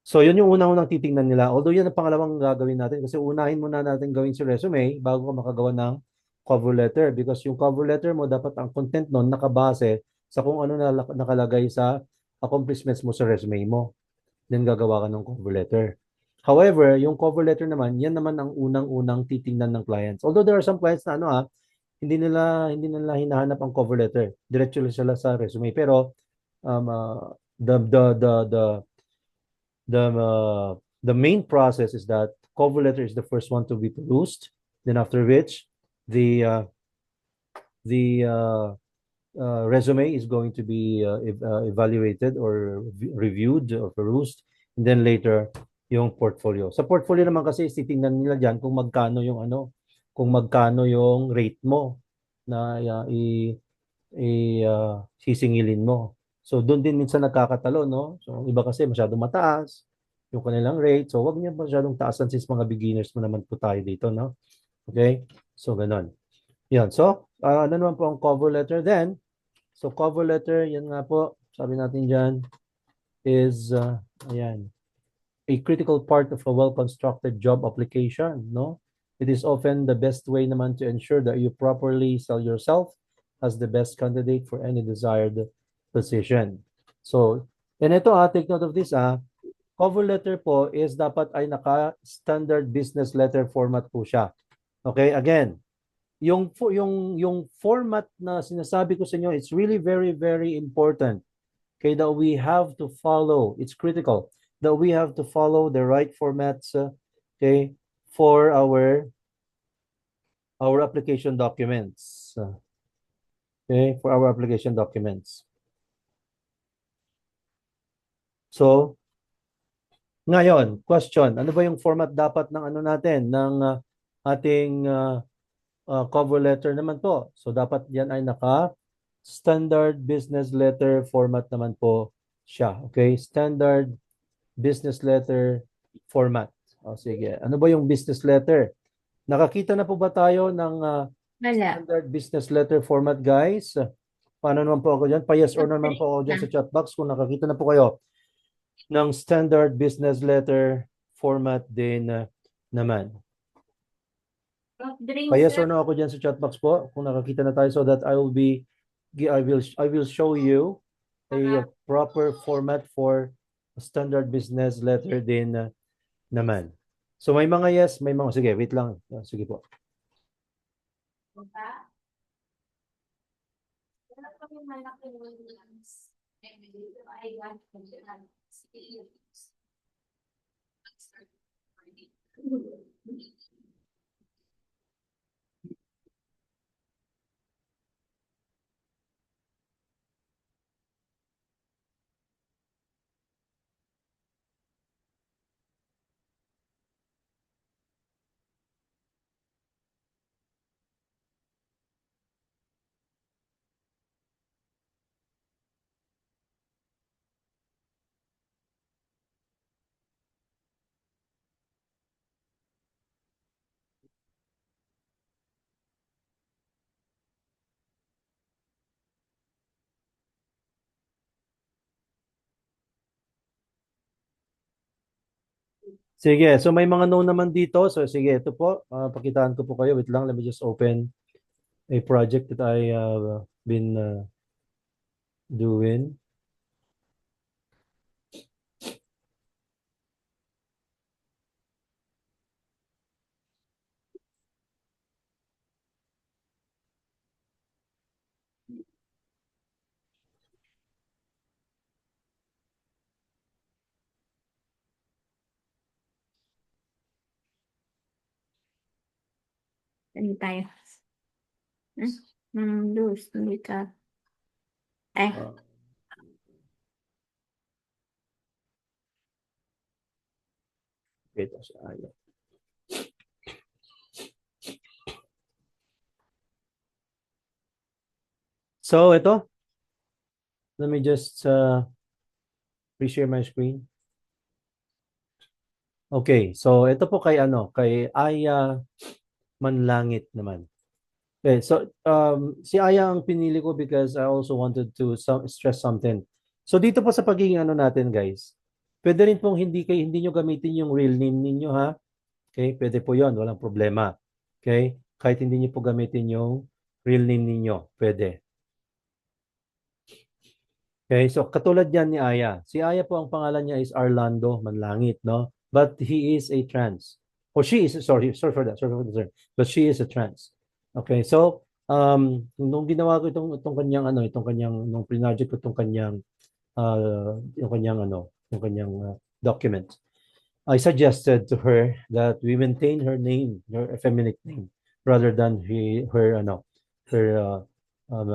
Speaker 1: So yun yung unang-unang titingnan nila. Although yan ang pangalawang gagawin natin kasi unahin muna natin gawin si resume bago ka makagawa ng cover letter because yung cover letter mo dapat ang content nun nakabase sa kung ano na nakalagay sa accomplishments mo sa resume mo. Then gagawa ka ng cover letter. However, yung cover letter naman, yan naman ang unang-unang titingnan ng clients. Although there are some clients na hindi nila hinahanap ang cover letter. Diretso sila sa resume. Pero the main process is that cover letter is the first one to be produced. Then after which the resume is going to be evaluated or reviewed or perused. And then later, yung portfolio. Sa portfolio naman kasi titingnan nila diyan kung magkano yung rate mo na sisingilin mo. So doon din minsan nagkakatalo, no? So iba kasi masyadong mataas yung kanilang rate. So wag niyo masyadong taasan since mga beginners mo naman po tayo dito, no? Okay? So ganon. Yan. So ano naman po ang cover letter then? So cover letter, yan nga po, sabi natin diyan. is ayan, a critical part of a well-constructed job application, no? It is often the best way naman to ensure that you properly sell yourself as the best candidate for any desired position. So, and ito take note of this cover letter po is dapat ay naka-standard business letter format po siya. Okay, again, yung format na sinasabi ko sa inyo, it's really very, very important. Okay, that we have to follow. It's critical that we have to follow the right formats, okay, for our application documents. Okay, for our application documents. So, ngayon, question, ano ba yung format dapat ng ano natin, ng ating cover letter naman po? So, dapat yan ay standard business letter format naman po siya. Okay, standard business letter format. O sige, ano ba yung business letter? Nakakita na po ba tayo ng
Speaker 2: Wala.
Speaker 1: standard business letter format, guys? Paano naman po ako dyan? Pa-yes or no naman po ako dyan sa chat box kung nakakita na po kayo ng standard business letter format din naman. Pa-yes or no ako dyan sa chat box po kung nakakita na tayo, so that I will show you a proper format for standard business letter din naman. So may mga yes, may mga sige, wait lang. Sige po. Sige, so may mga no naman dito. So sige, ito po, pakitaan ko po kayo. Wait lang, let me just open a project that I have been doing.
Speaker 2: Ano tayo? Luz, hindi ka.
Speaker 1: Uh, wait, ayan. So ito, let me just reshare my screen. Okay, so ito po kay Aya Manlangit naman. Okay, so si Aya ang pinili ko because I also wanted to stress something. So dito po sa pagiging natin, guys, pwede rin pong hindi nyo gamitin yung real name ninyo, ha? Okay, pwede po 'yon, walang problema. Okay? Kahit hindi niyo po gamitin yung real name ninyo, pwede. Okay, so katulad yan ni Aya. Si Aya po ang pangalan niya is Arlando Manlangit, no? But he is a trans. Or she is, sorry for that, sorry for the term. But she is a trans. Okay, so nung ginawa ko itong kanyang nung project ko itong kanyang yung kanyang document, I suggested to her that we maintain her name, her effeminate name, rather than her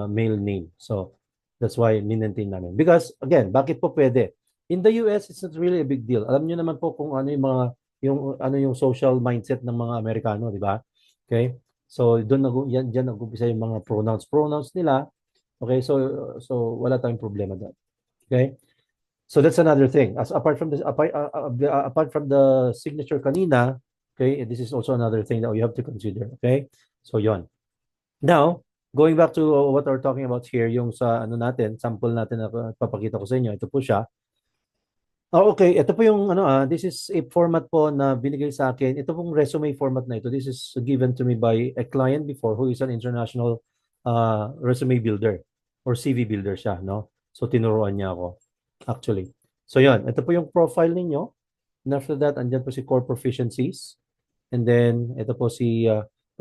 Speaker 1: male name. So that's why minentain namin. Because again, bakit po pwede? In the US, it's not really a big deal. Alam niyo naman po kung ano yung social mindset ng mga Amerikano, di ba? Okay? So diyan nag-umpisa yung mga pronouns nila. Okay? So wala tayong problema doon. Okay? So that's another thing. As apart from the signature kanina, okay, this is also another thing that we have to consider. Okay? So yon. Now, going back to what we're talking about here, yung sa natin, sample natin na papakita ko sa inyo, ito po siya. Oh, okay. Ito po yung this is a format po na binigay sa akin. Ito pong resume format na ito. This is given to me by a client before who is an international resume builder or CV builder siya, no? So tinuruan niya ako actually. So yon, ito po yung profile ninyo. And after that, andyan po si core proficiencies. And then ito po si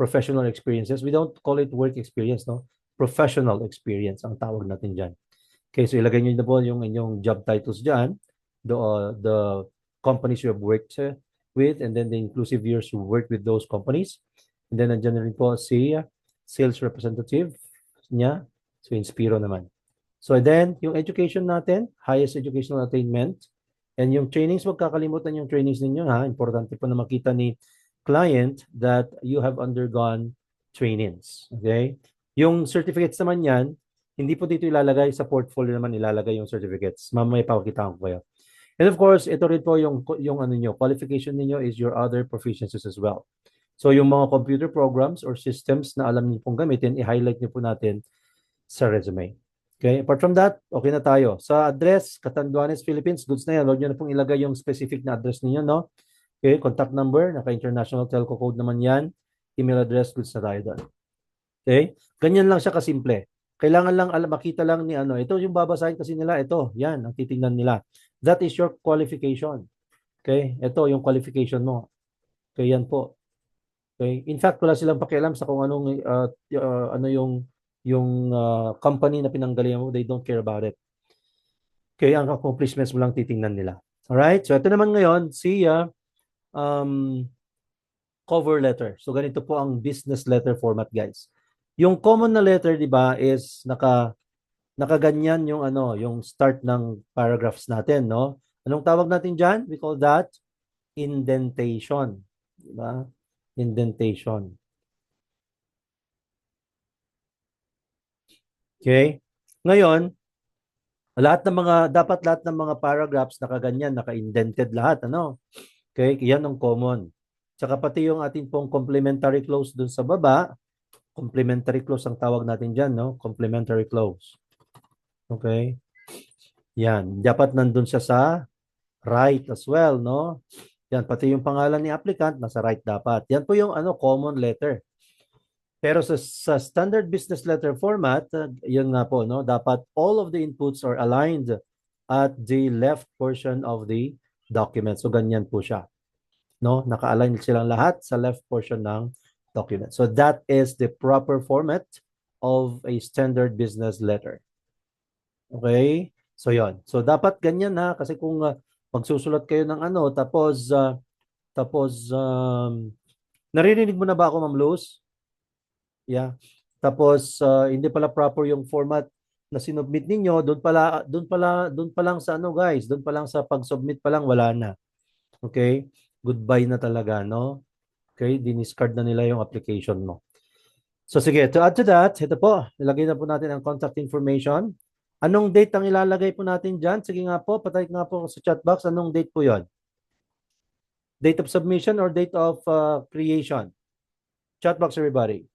Speaker 1: professional experiences. We don't call it work experience, no? Professional experience ang tawag natin diyan. Okay, so ilagay niyo na po yung inyong job titles diyan, the companies you have worked with, and then the inclusive years you worked with those companies. And then nandiyan na rin po si sales representative niya, so Inspiro naman. So then, yung education natin, highest educational attainment, and yung trainings, wag kakalimutan yung trainings ninyo ha. Importante po na makita ni client that you have undergone trainings. Okay? Yung certificates naman yan, hindi po dito ilalagay sa portfolio naman ilalagay yung certificates. Mamaya pakikita ko kayo. And of course, ito rin po yung ano nyo, qualification niyo is your other proficiencies as well. So yung mga computer programs or systems na alam niyo pong gamitin, i-highlight niyo po natin sa resume. Okay, apart from that, okay na tayo. Sa address, Catanduanes, Philippines, goods na yan. Huwag nyo na pong ilagay yung specific na address ninyo, no? Okay, contact number, naka-international telco code naman yan. Email address, goods na tayo doon. Okay? Ganyan lang siya kasimple. Kailangan lang makita lang ni ano. Ito yung babasahin kasi nila. Ito, yan, ang titingnan nila. That is your qualification. Okay? Ito yung qualification mo. Okay, yan po. Okay? In fact, wala silang pakialam sa kung anong ano yung company na pinanggalingan mo. They don't care about it. Okay, ang accomplishments mo lang titingnan nila. Alright? So, ito naman ngayon, si cover letter. So, ganito po ang business letter format, guys. Yung common na letter, di ba, is nakaganyan yung yung start ng paragraphs natin, no? Anong tawag natin diyan? We call that indentation, di ba? Indentation. Okay? Ngayon, dapat lahat ng mga paragraphs nakaganyan, naka-indented lahat, ano? Okay? Yan ang common. Tsaka pati yung ating pong complementary clause dun sa baba, complementary clause ang tawag natin diyan, no? Complementary clause. Okay? Yan, dapat nandun siya sa right as well, no? Yan, pati yung pangalan ni applicant nasa right dapat. Yan po yung common letter. Pero sa standard business letter format, yun nga po, no? Dapat all of the inputs are aligned at the left portion of the document. So ganyan po siya. No? Naka-align silang lahat sa left portion ng document. So that is the proper format of a standard business letter. Okay? So yon. So dapat ganyan ha kasi kung magsusulat kayo ng tapos naririnig mo na ba ako, Ma'am Luz? Yeah. Tapos hindi pala proper yung format na sinubmit ninyo, doon pa lang sa guys, doon pa lang sa pag-submit pa lang wala na. Okay? Goodbye na talaga, no? Okay, diniscard na nila yung application mo. So sige, to add to that, ito po, ilagay na po natin ang contact information. Anong date ang ilalagay po natin dyan? Sige nga po, patay nga po sa chat box. Anong date po yon? Date of submission or date of creation? Chat box, everybody.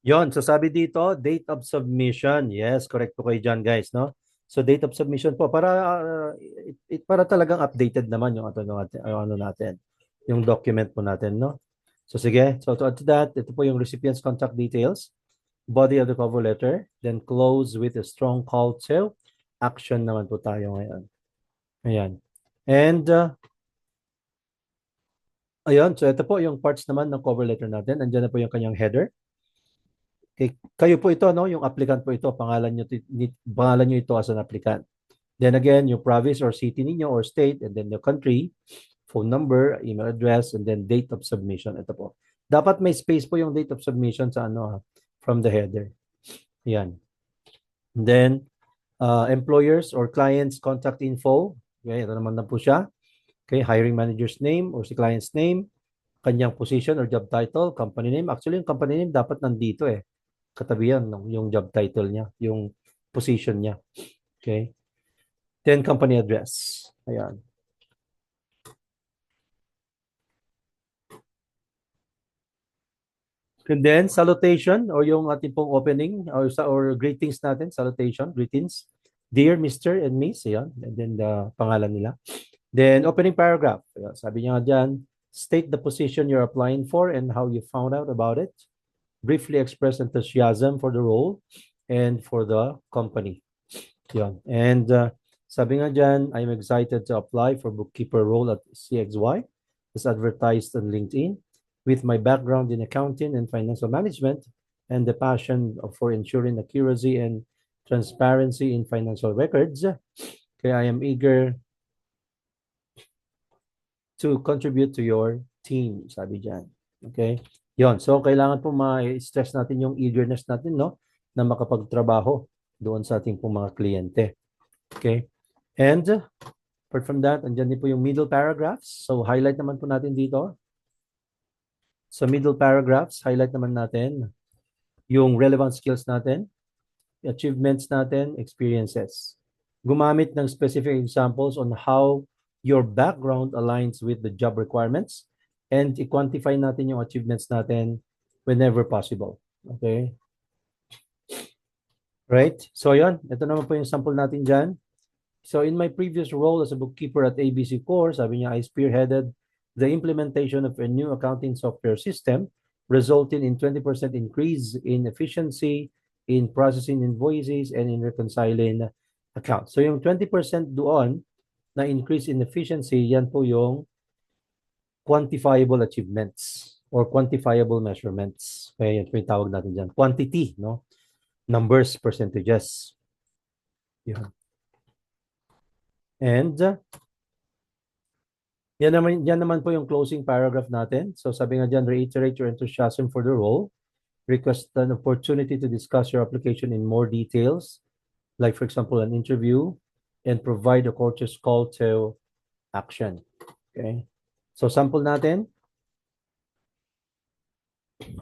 Speaker 1: Yon, so sabi dito, date of submission. Yes, correct po kayo dyan, guys, no? So date of submission po para talagang updated naman yung natin, yung document po natin, no? So sige, so to add to that, ito po yung recipient's contact details. body of the cover letter, then close with a strong call to action naman po tayo ngayon. Ayan. And, ayun, so ito po yung parts naman ng cover letter natin. Andiyan na po yung kanyang header. Okay. Kayo po ito, no? Yung applicant po ito, pangalan nyo ito as an applicant. Then again, yung province or city ninyo or state, and then the country, phone number, email address, and then date of submission. Ito po. Dapat may space po yung date of submission sa from the header. Yan. And then, employers or clients contact info. Okay, ito naman na po siya. Okay, hiring manager's name or si client's name, kanyang position or job title, company name. Actually, yung company name dapat nandito eh. Katabi yan, yung job title niya, yung position niya. Okay. Then, company address. Ayan. And then, salutation or yung ating pong opening or greetings natin, salutation, greetings. Dear Mr. and Miss, ayan. And then, the pangalan nila. Then, opening paragraph. Ayan, sabi niya nga dyan, state the position you're applying for and how you found out about it. Briefly express enthusiasm for the role and for the company. Yan. And sabi nga dyan, I'm excited to apply for bookkeeper role at CXY. It's advertised on LinkedIn. With my background in accounting and financial management and the passion for ensuring accuracy and transparency in financial records, okay, I am eager to contribute to your team, sabi dyan. Okay? Yon. So, kailangan po ma-stress natin yung eagerness natin, no? Na makapagtrabaho doon sa ating pong mga kliyente. Okay? And, apart from that, andyan din po yung middle paragraphs. So, highlight naman po natin dito. Sa middle paragraphs, highlight naman natin yung relevant skills natin, achievements natin, experiences. Gumamit ng specific examples on how your background aligns with the job requirements and i-quantify natin yung achievements natin whenever possible. Okay? Right? So, yun. Ito naman po yung sample natin dyan. So, in my previous role as a bookkeeper at ABC Core, sabi niya, I spearheaded the implementation of a new accounting software system, resulting in 20% increase in efficiency in processing invoices and in reconciling accounts. So, yung 20% doon na increase in efficiency, yan po yung quantifiable achievements or quantifiable measurements. Okay, yan po yung tawag natin dyan. Quantity, no? Numbers, percentages. Yun. And yan naman po yung closing paragraph natin. So sabi nga dyan, reiterate your enthusiasm for the role. Request an opportunity to discuss your application in more details, like for example, an interview, and provide a courteous call to action. Okay. So sample natin.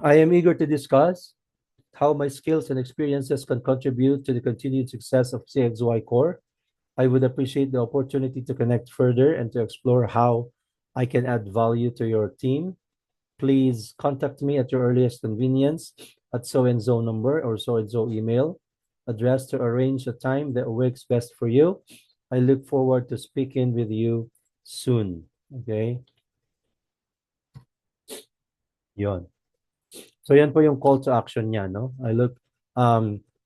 Speaker 1: I am eager to discuss how my skills and experiences can contribute to the continued success of CXY Core. I would appreciate the opportunity to connect further and to explore how I can add value to your team. Please contact me at your earliest convenience at so-and-so number or so-and-so email address to arrange a time that works best for you. I look forward to speaking with you soon. Okay? Yon. So yan po yung call to action niya, no?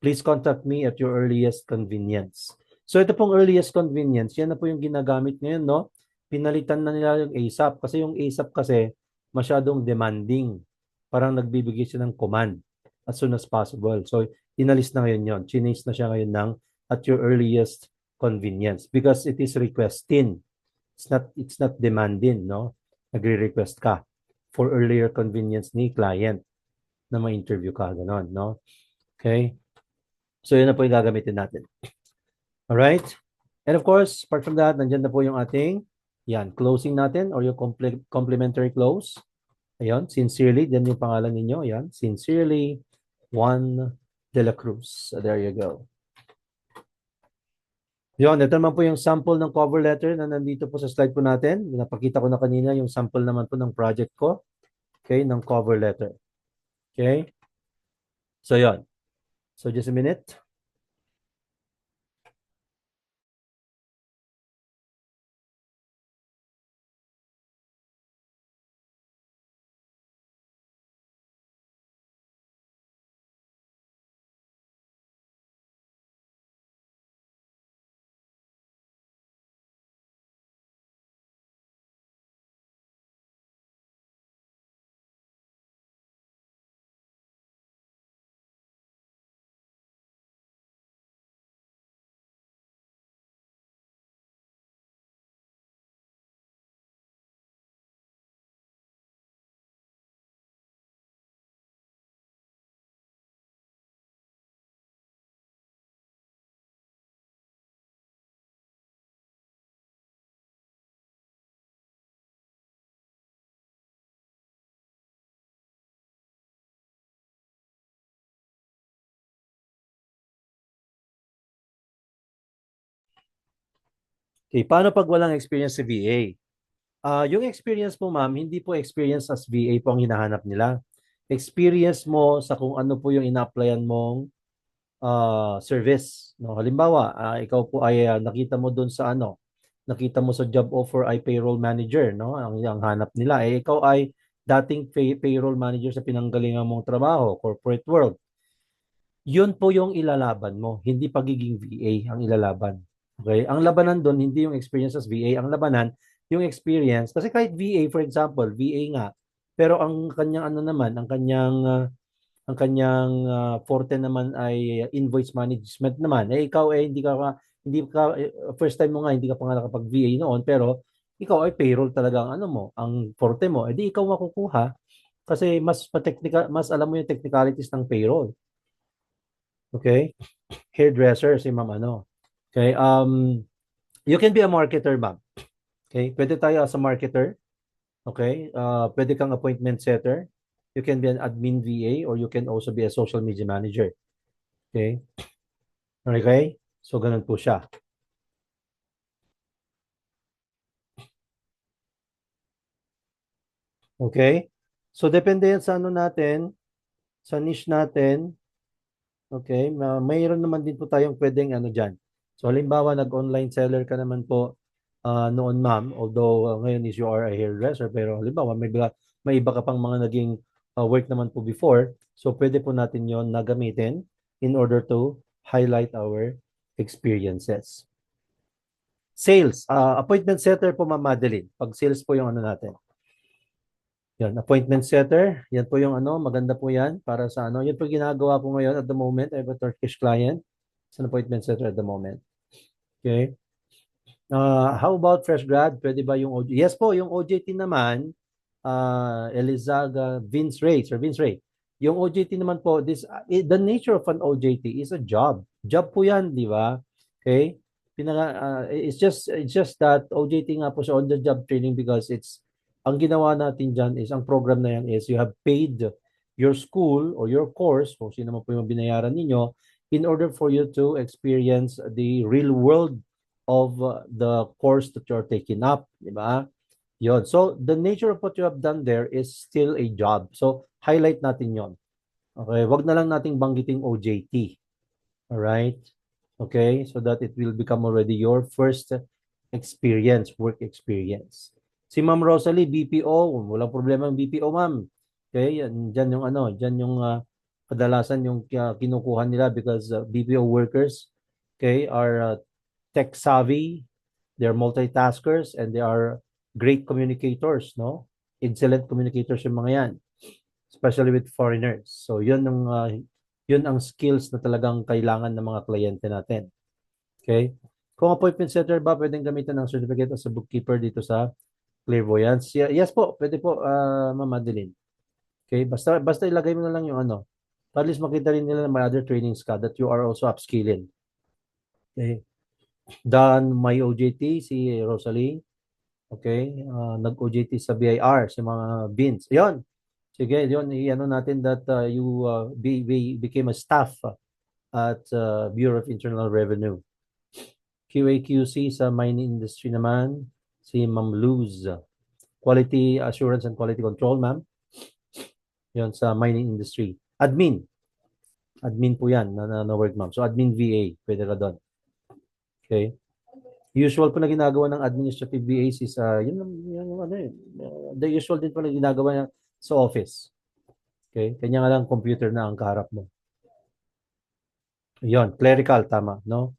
Speaker 1: Please contact me at your earliest convenience. So ito pong earliest convenience, yan na po yung ginagamit ngayon, no? Pinalitan na nila yung ASAP kasi yung ASAP kasi masyadong demanding. Parang nagbibigay siya ng command as soon as possible. So inalis na ngayon yon. Change na siya ngayon ng at your earliest convenience because it is requesting. It's not demanding, no? Nagre-request ka for earlier convenience ni client na ma-interview ka, gano'n, no? Okay? So, yun na po yung gagamitin natin. Alright? And of course, apart from that, nandyan na po yung ating, closing natin or yung complimentary close. Ayan, sincerely, then yung pangalan ninyo, ayan, sincerely, Juan de la Cruz. So, there you go. Yun, ito naman po yung sample ng cover letter na nandito po sa slide po natin. Napakita ko na kanina yung sample naman po ng project ko. Okay, ng cover letter. Okay? So, yun. So, just a minute. Okay, paano pag walang experience sa VA? Yung experience mo, ma'am, hindi po experience as VA po ang hinahanap nila. Experience mo sa kung ano po yung ina-applyan mong service. No? Halimbawa, ikaw po ay nakita mo doon sa nakita mo sa job offer ay payroll manager, no? Ang hanap nila eh ikaw ay dating payroll manager sa pinanggalingan mong trabaho, corporate world. Yun po yung ilalaban mo, hindi pagiging VA ang ilalaban. Okay? Ang labanan doon hindi yung experience as VA, ang labanan yung experience kasi kahit VA for example, VA nga, pero ang kanyang naman, ang kanyang forte naman ay invoice management naman. Eh ikaw first time mo nga hindi ka pa nga nakapag-VA noon pero ikaw ay payroll talaga ang mo, ang forte mo. Eh di ikaw makukuha kasi mas alam mo yung technicalities ng payroll. Okay? Hairdresser si Ma'am Okay, you can be a marketer, Ma'am. Okay? Pwede tayo as a marketer. Okay? Pwede kang appointment setter. You can be an admin VA or you can also be a social media manager. Okay? Okay? So, ganun po siya. Okay? So, depende yan sa natin, sa niche natin. Okay? Mayroon naman din po tayong pwedeng dyan. So, halimbawa, nag-online seller ka naman po noon, ma'am. Although, ngayon is you are a hairdresser. Pero, halimbawa, may iba ka pang mga naging work naman po before. So, pwede po natin yon na gamitin in order to highlight our experiences. Sales, appointment setter po, Ma'am Madeline. Pag sales po yung natin. Yan, appointment setter. Yan po yung maganda po yan para sa Yan po ginagawa ko ngayon at the moment. I have a Turkish client. It's an appointment setter at the moment. Okay. How about fresh grad? Pwede ba yung OJT? Yes po, yung OJT naman, Elizaga, Vince Ray, Sir Vince Ray. Yung OJT naman po, the nature of an OJT is a job. Job po yan, di ba? Okay? It's just that OJT nga po siya on the job training because ang ginawa natin dyan is, ang program na yan is you have paid your school or your course, kung sino man po yung binayaran ninyo, in order for you to experience the real world of the course that you're taking up, di ba? Yon. So, the nature of what you have done there is still a job. So, highlight natin yon. Okay, wag na lang nating banggiting OJT. All right? Okay, so that it will become already your first experience, work experience. Si Ma'am Rosalie, BPO, walang problema ang BPO, ma'am. Okay, dyan yung dyan yung kadalasan yung kinukuha nila because BPO workers, okay, are tech savvy, they're multitaskers, and they are great communicators, no? Excellent communicators yung mga yan, especially with foreigners. So yun ang skills na talagang kailangan ng mga kliyente natin. Okay? Kung appointment setter ba, pwedeng gamitin ng certificate as a bookkeeper dito sa Clairvoyance? Yes po, pwede po, Ma'am Madeline. Okay? Basta ilagay mo na lang yung at least makita rin nila na may other trainings ka that you are also upskilling. Okay? Dan may OJT si Rosalie. Okay? Nag-OJT sa BIR si mga Beans. Ayun. Sige, yun, natin that you became a staff at Bureau of Internal Revenue. QA/QC sa mining industry naman, si Ma'am Luz. Quality Assurance and Quality Control, ma'am. Yun, sa mining industry. Admin. Admin po yan na work, ma'am. So, admin VA, pwede ka doon. Okay. Usual po na ginagawa ng administrative VAs is, the usual din po na ginagawa niya sa office. Okay? Kanya nga lang computer na ang kaharap mo. Yon, clerical, tama, no?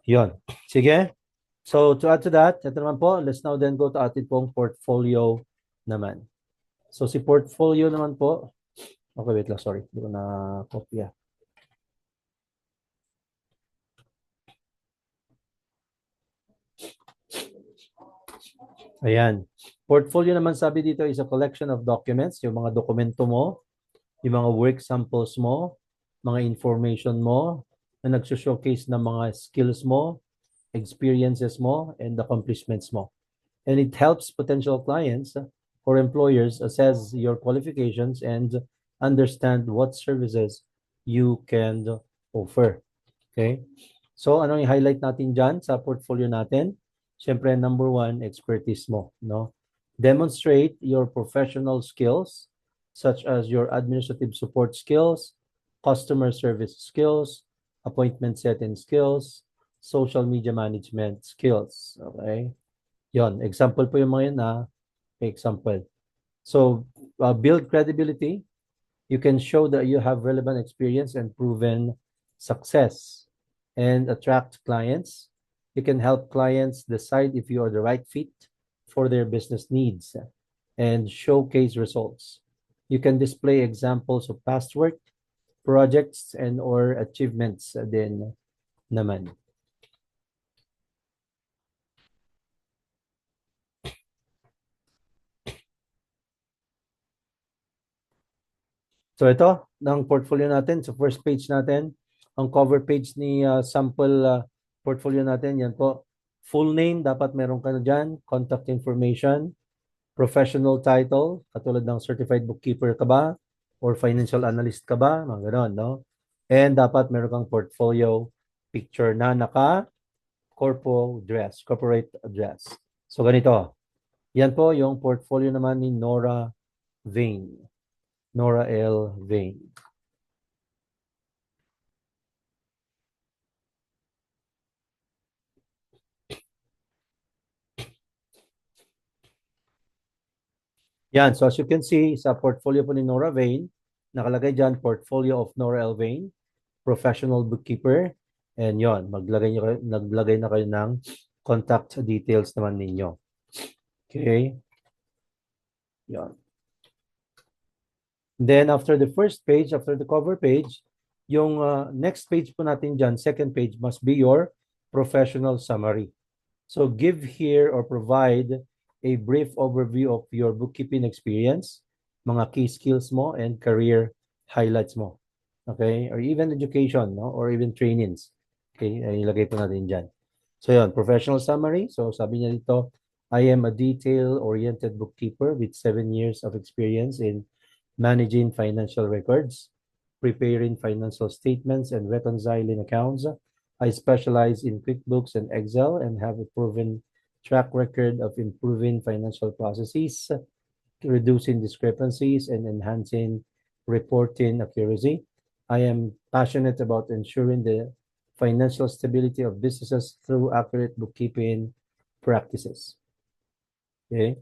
Speaker 1: Yon. Sige. So, to add to that, ito naman po, let's now then go to atin pong portfolio naman. So, si portfolio naman po, okay, wait lang, sorry. Hindi ko na kopya. Ayan. Portfolio naman sabi dito is a collection of documents, yung mga dokumento mo, yung mga work samples mo, mga information mo, na nagsushowcase ng mga skills mo, experiences mo, and accomplishments mo. And it helps potential clients or employers assess your qualifications and understand what services you can offer. Okay? So, anong i-highlight natin dyan sa portfolio natin? Siyempre, number one, expertise mo, no? Demonstrate your professional skills, such as your administrative support skills, customer service skills, appointment setting skills, social media management skills. Okay? Yon, example po yung mga yun, example. So, build credibility. You can show that you have relevant experience and proven success and attract clients. You can help clients decide if you are the right fit for their business needs and showcase results. You can display examples of past work, projects, and or achievements din naman. So ito, ng portfolio natin, sa first page natin, ang cover page ni sample portfolio natin, yan po. Full name, dapat meron ka na dyan, contact information, professional title, katulad ng certified bookkeeper ka ba, or financial analyst ka ba, mga ganon, no? And dapat meron kang portfolio picture na corporate address. So ganito, yan po yung portfolio naman ni Nora Vane. Nora L. Vane. Yan, so as you can see, sa portfolio po ni Nora Vane, nakalagay dyan, portfolio of Nora L. Vane, professional bookkeeper, and yon, naglagay na kayo ng contact details naman ninyo. Okay? Yon. Then after the first page, after the cover page, yung next page po natin dyan, second page, must be your professional summary. So give here or provide a brief overview of your bookkeeping experience, mga key skills mo, and career highlights mo. Okay? Or even education, no? Or even trainings. Okay? Ay, ilagay po natin dyan. So yun, professional summary. So sabi niya dito, I am a detail-oriented bookkeeper with 7 years of experience in managing financial records, preparing financial statements, and reconciling accounts. I specialize in QuickBooks and Excel and have a proven track record of improving financial processes, reducing discrepancies, and enhancing reporting accuracy. I am passionate about ensuring the financial stability of businesses through accurate bookkeeping practices. Okay?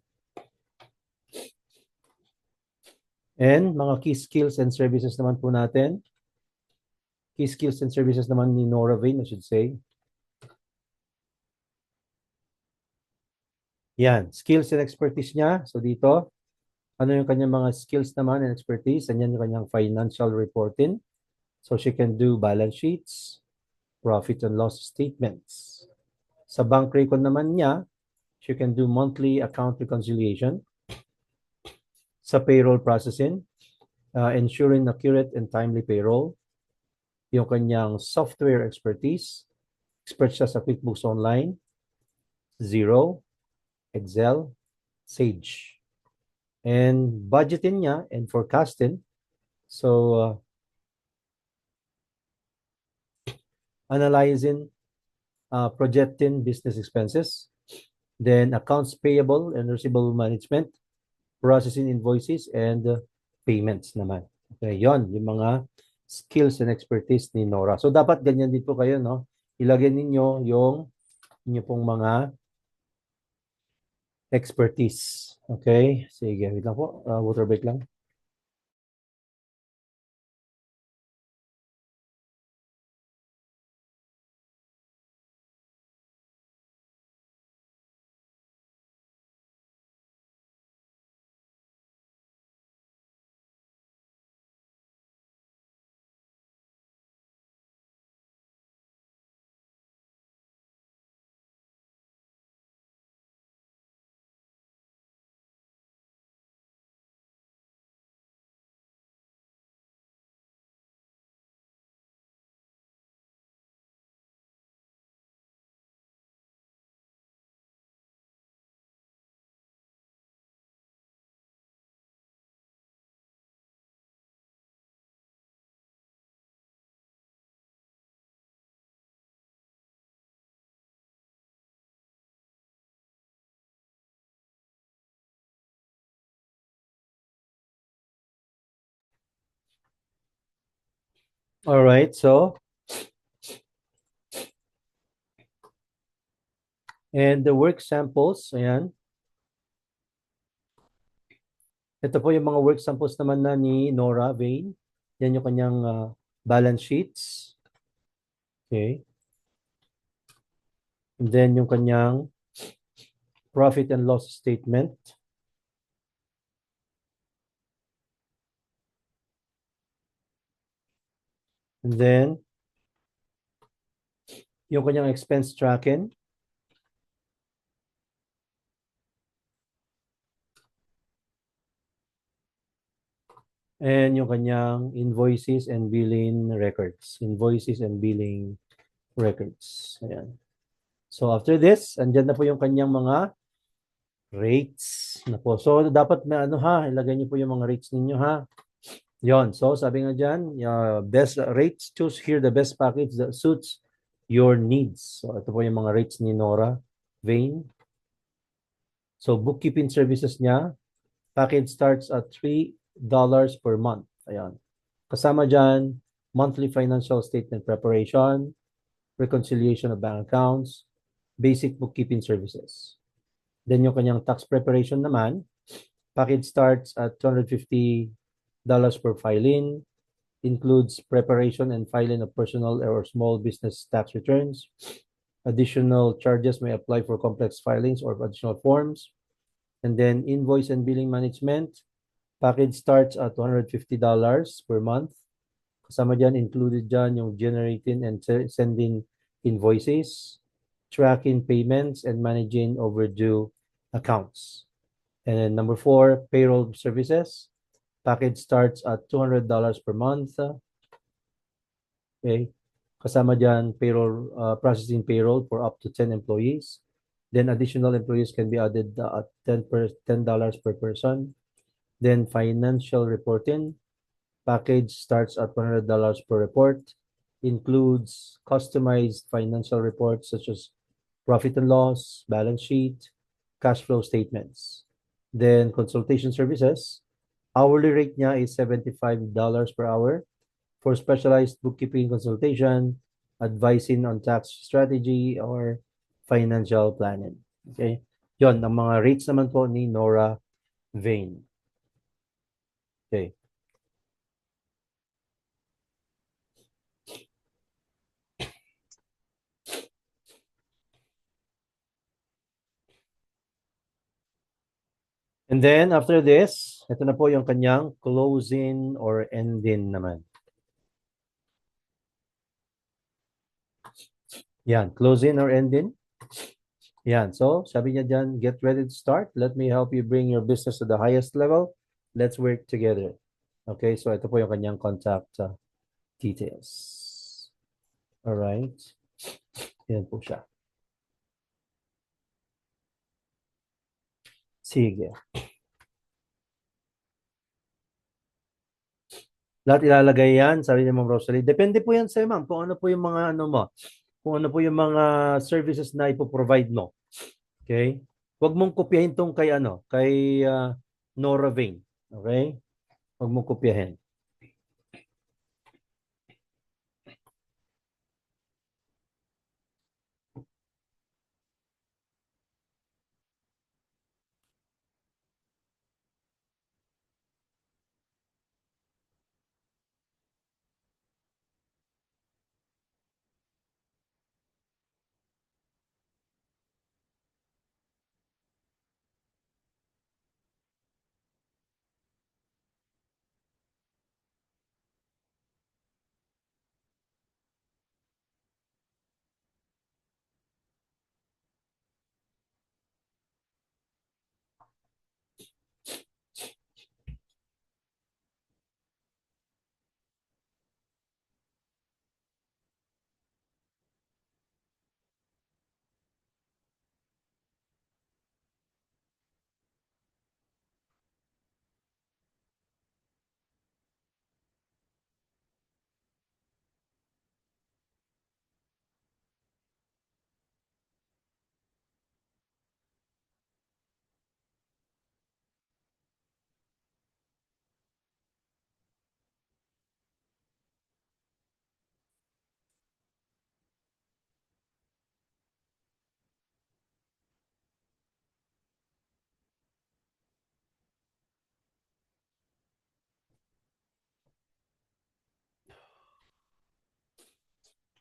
Speaker 1: And mga key skills and services naman po natin. Key skills and services naman ni Nora Vane, I should say. Yan, skills and expertise niya. So dito, ano yung kanyang mga skills naman and expertise? And yan yung kanyang financial reporting. So she can do balance sheets, profit and loss statements. Sa bank record naman niya, she can do monthly account reconciliation. Sa payroll processing, ensuring accurate and timely payroll. Yung kanyang software expertise, expert siya sa QuickBooks Online, Xero, Excel, Sage. And budgeting niya and forecasting. So, analyzing, projecting business expenses. Then accounts payable and receivable management, processing invoices, and payments naman. Okay, yon yung mga skills and expertise ni Nora. So, dapat ganyan din po kayo, no? Ilagay ninyo yung inyo pong mga expertise. Okay? Sige, wait lang po. Water break lang. All right, so and the work samples, ayan. Ito po yung mga work samples naman na ni Nora Vane. Yan yung kanyang balance sheets. Okay. And then yung kanyang profit and loss statement. And then yung kanyang expense tracking. And yung kanyang invoices and billing records. Invoices and billing records. Ayan. So after this, andyan na po yung kanyang mga rates na po. So dapat may ano ha, ilagay niyo po yung mga rates ninyo ha. Yon. So sabi nga dyan, best rates, choose here the best package that suits your needs. So ito po yung mga rates ni Nora Vane. So bookkeeping services niya, package starts at $3 per month. Ayan. Kasama dyan, monthly financial statement preparation, reconciliation of bank accounts, basic bookkeeping services. Then yung kanyang tax preparation naman, package starts at $250 per filing, includes preparation and filing of personal or small business tax returns. Additional charges may apply for complex filings or additional forms. And then invoice and billing management, package starts at $250 per month. Kasama dyan, included dyan yung generating and sending invoices, tracking payments, and managing overdue accounts. And then number 4, payroll services. Package starts at $200 per month. Okay. Kasama dyan, payroll, processing payroll for up to 10 employees. Then additional employees can be added at $10 per person. Then financial reporting. Package starts at $100 per report. Includes customized financial reports such as profit and loss, balance sheet, cash flow statements. Then consultation services. Hourly rate niya is $75 per hour for specialized bookkeeping consultation, advising on tax strategy, or financial planning. Okay? Yon, ang mga rates naman po ni Nora Vane. Okay. And then after this, ito na po yung kanyang closing or ending naman. Yan, closing or ending. Yan, so sabi niya dyan, get ready to start. Let me help you bring your business to the highest level. Let's work together. Okay, so ito po yung kanyang contact details. All right. Yan po siya. Sige. Lahat ilalagay yan, sabi ni Ma'am Rosalie. Depende po yan sa'yo, ma'am, kung ano po yung mga ano mo, kung ano po yung mga services na ipoprovide mo. Okay? Huwag mong kopyahin tong kay ano, kay Nora Vane. Okay? Huwag mong kopyahin.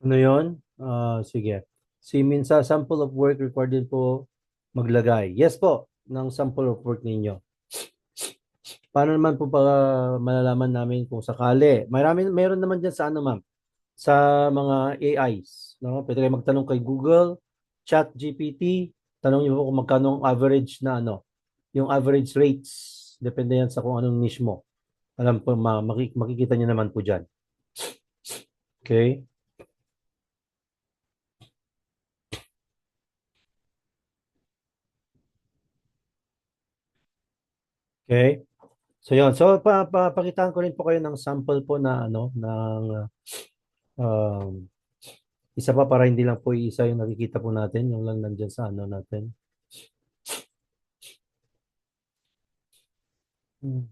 Speaker 1: Ano yun? Sige. Si Minsa, sample of work required din po maglagay. Yes po, ng sample of work ninyo. Paano naman po pa malalaman namin kung sakali? Meron naman dyan sa ano, ma'am? Sa mga AIs, no? Pwede kayo magtanong kay Google, ChatGPT, tanong niyo po kung magkano ang average na ano, yung average rates. Depende yan sa kung anong niche mo. Alam po, makikita niyo naman po dyan. Okay? Okay? So yun. So pakitaan ko rin po kayo ng sample po na ano ng um, isa pa para hindi lang po isa yung nakikita po natin, yung lang nandiyan sa ano natin. Hmm.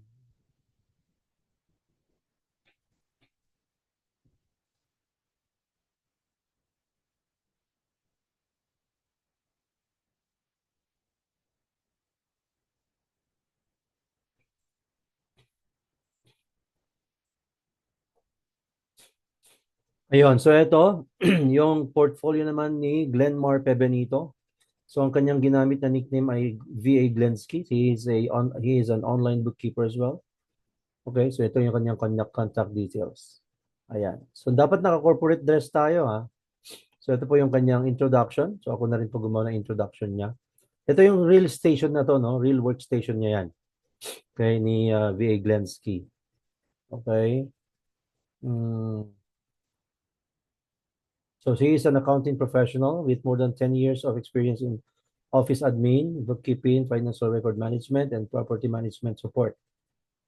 Speaker 1: Ayun, so ito yung portfolio naman ni Glenmore Pebenito. So ang kanyang ginamit na nickname ay VA Glensky. He is an online bookkeeper as well. Okay, so ito yung kanyang contact details. Ayan. So dapat naka-corporate dress tayo ha. So ito po yung kanyang introduction. So ako na rin po gumawa ng introduction niya. Ito yung real station na to, no? Real workstation niya yan. Okay, ni VA Glensky. Okay. Mm. So he is an accounting professional with more than 10 years of experience in office admin, bookkeeping, financial record management, and property management support.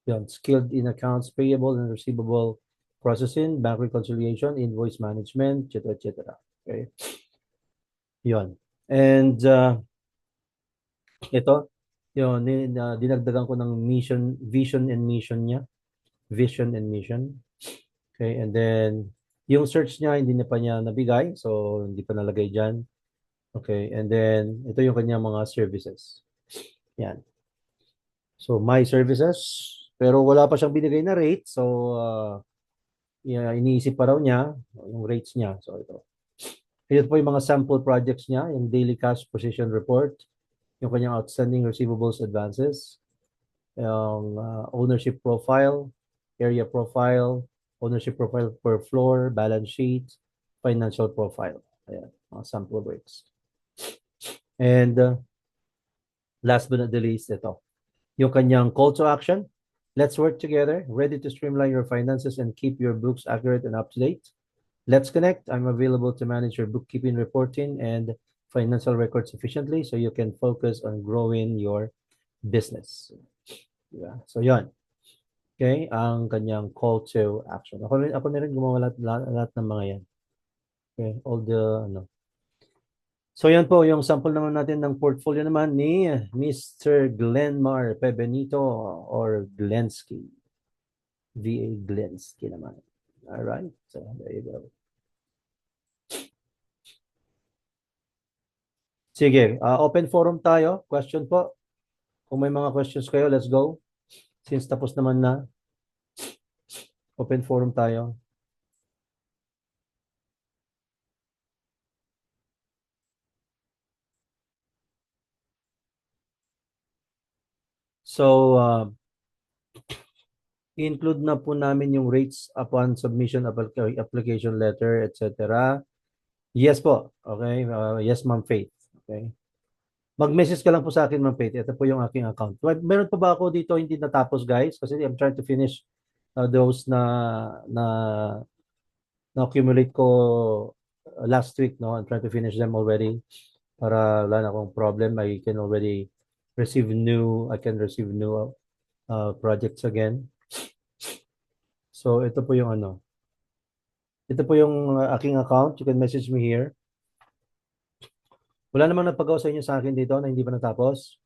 Speaker 1: Yan, skilled in accounts payable and receivable processing, bank reconciliation, invoice management, etc. etc. Okay. Yun. And ito, yun, dinagdagan ko ng vision and mission niya. Vision and mission. Okay, and then yung search niya, hindi na pa niya nabigay, so hindi pa nalagay dyan. Okay, and then ito yung kanyang mga services. Yan. So, my services, pero wala pa siyang binigay na rate, so iniisip pa raw niya yung rates niya. So, ito po yung mga sample projects niya, yung daily cash position report, yung kanyang outstanding receivables advances, yung ownership profile, area profile, ownership profile per floor, balance sheet, financial profile. Ayan, mga sample works. And last but not the least, ito. Yung kanyang call to action. Let's work together, ready to streamline your finances and keep your books accurate and up to date. Let's connect. I'm available to manage your bookkeeping, reporting, and financial records efficiently so you can focus on growing your business. Yeah. So yon. Okay, ang kanyang call to action. Ako na rin gumawa lahat ng mga yan. Okay, all the ano. So yan po yung sample naman natin ng portfolio naman ni Mr. Glenmar Pebenito or Glensky. VA Glensky naman. All right. So there you go. Sige, open forum tayo. Question po. Kung may mga questions kayo, let's go. Since tapos naman na, open forum tayo. So, include na po namin yung rates upon submission of application letter, etc. Yes po. Okay. Yes, Ma'am Faith. Okay. Mag-message ka lang po sa akin, Ma'am Faith. Ito po yung aking account. Meron pa ba ako dito hindi natapos, guys? Kasi I'm trying to finish those na accumulate ko last week, no? I'm trying to finish them already para wala na akong problem. I can receive new projects again. So ito po yung ano. Ito po yung aking account. You can message me here. Wala namang nagpagawa sa inyo sa akin dito na hindi pa natapos.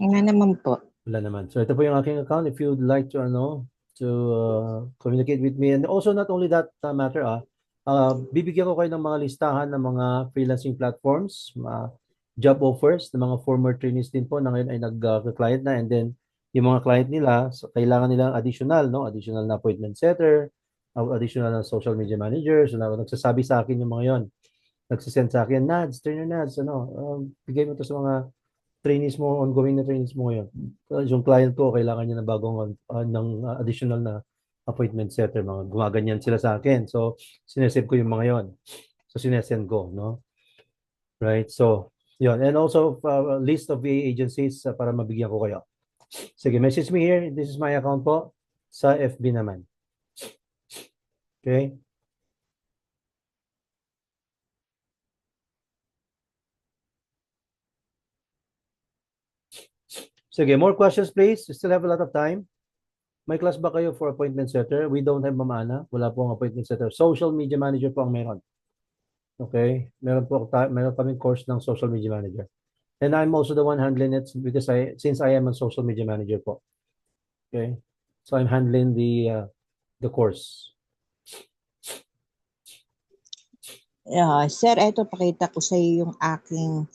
Speaker 3: Nga naman po.
Speaker 1: Wala naman. So ito po yung aking account. If you'd like to communicate with me, and also not only that matter, bibigyan ko kayo ng mga listahan ng mga freelancing platforms, job offers ng mga former trainees din po na ngayon ay nag-client na, and then yung mga client nila, so kailangan nilang additional na appointment setter, additional na social media managers, nagsasabi sa akin yung mga yon. Nagsisend sa akin, Nads, trainer Nads, bigay mo to sa mga trainees mo, ongoing na trainees mo ngayon. Yung client ko, kailangan niya ng bagong, additional na appointment setter, mga gumaganyan sila sa akin. So, sinesend ko yung mga yon. So, sinesend ko, no? Right? So, yun. And also, list of VA agencies para mabigyan ko kayo. Sige, message me here. This is my account po sa FB naman. Okay? Sige, more questions please. We still have a lot of time. May class ba kayo for appointment setter? We don't have Ma'am Ana. Wala po ang appointment setter. Social media manager po ang meron. Okay? Meron kaming course ng social media manager. And I'm also the one handling it because since I am a social media manager po. Okay? So I'm handling the course.
Speaker 3: Sir, eto pakita ko sa iyo yung aking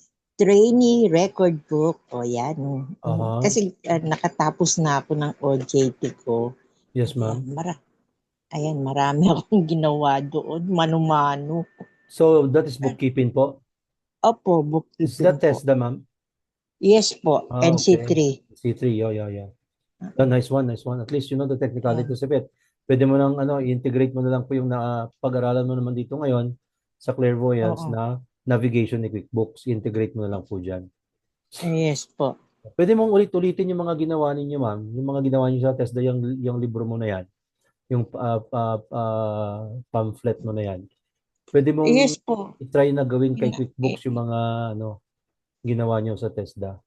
Speaker 3: trainee record book. O yan.
Speaker 1: Aha.
Speaker 3: Kasi nakatapos na ako ng OJT ko.
Speaker 1: Yes, ma'am.
Speaker 3: Ayan, marami akong ginawa doon. Mano-mano.
Speaker 1: So that is bookkeeping po.
Speaker 3: Opo,
Speaker 1: Is
Speaker 3: bookkeeping
Speaker 1: that
Speaker 3: po.
Speaker 1: TESDA, ma'am?
Speaker 3: Yes po,
Speaker 1: Okay.
Speaker 3: NC3.
Speaker 1: C3, yeah. Nice one. At least you know the technicalities of it. Pwede mo nang i-integrate mo na lang po yung pag-aralan mo naman dito ngayon sa Clairvoyance
Speaker 3: Oo.
Speaker 1: na navigation ni QuickBooks. Integrate mo na lang po dyan.
Speaker 3: Yes po.
Speaker 1: Pwede mong ulit-ulitin yung mga ginawa ninyo, ma'am. Yung mga ginawa niyo sa TESDA, yung libro mo na yan. Yung pamphlet mo na yan. Pwede mong
Speaker 3: Yes po.
Speaker 1: i-try na gawin kay QuickBooks yung mga ginawa niyo sa TESDA.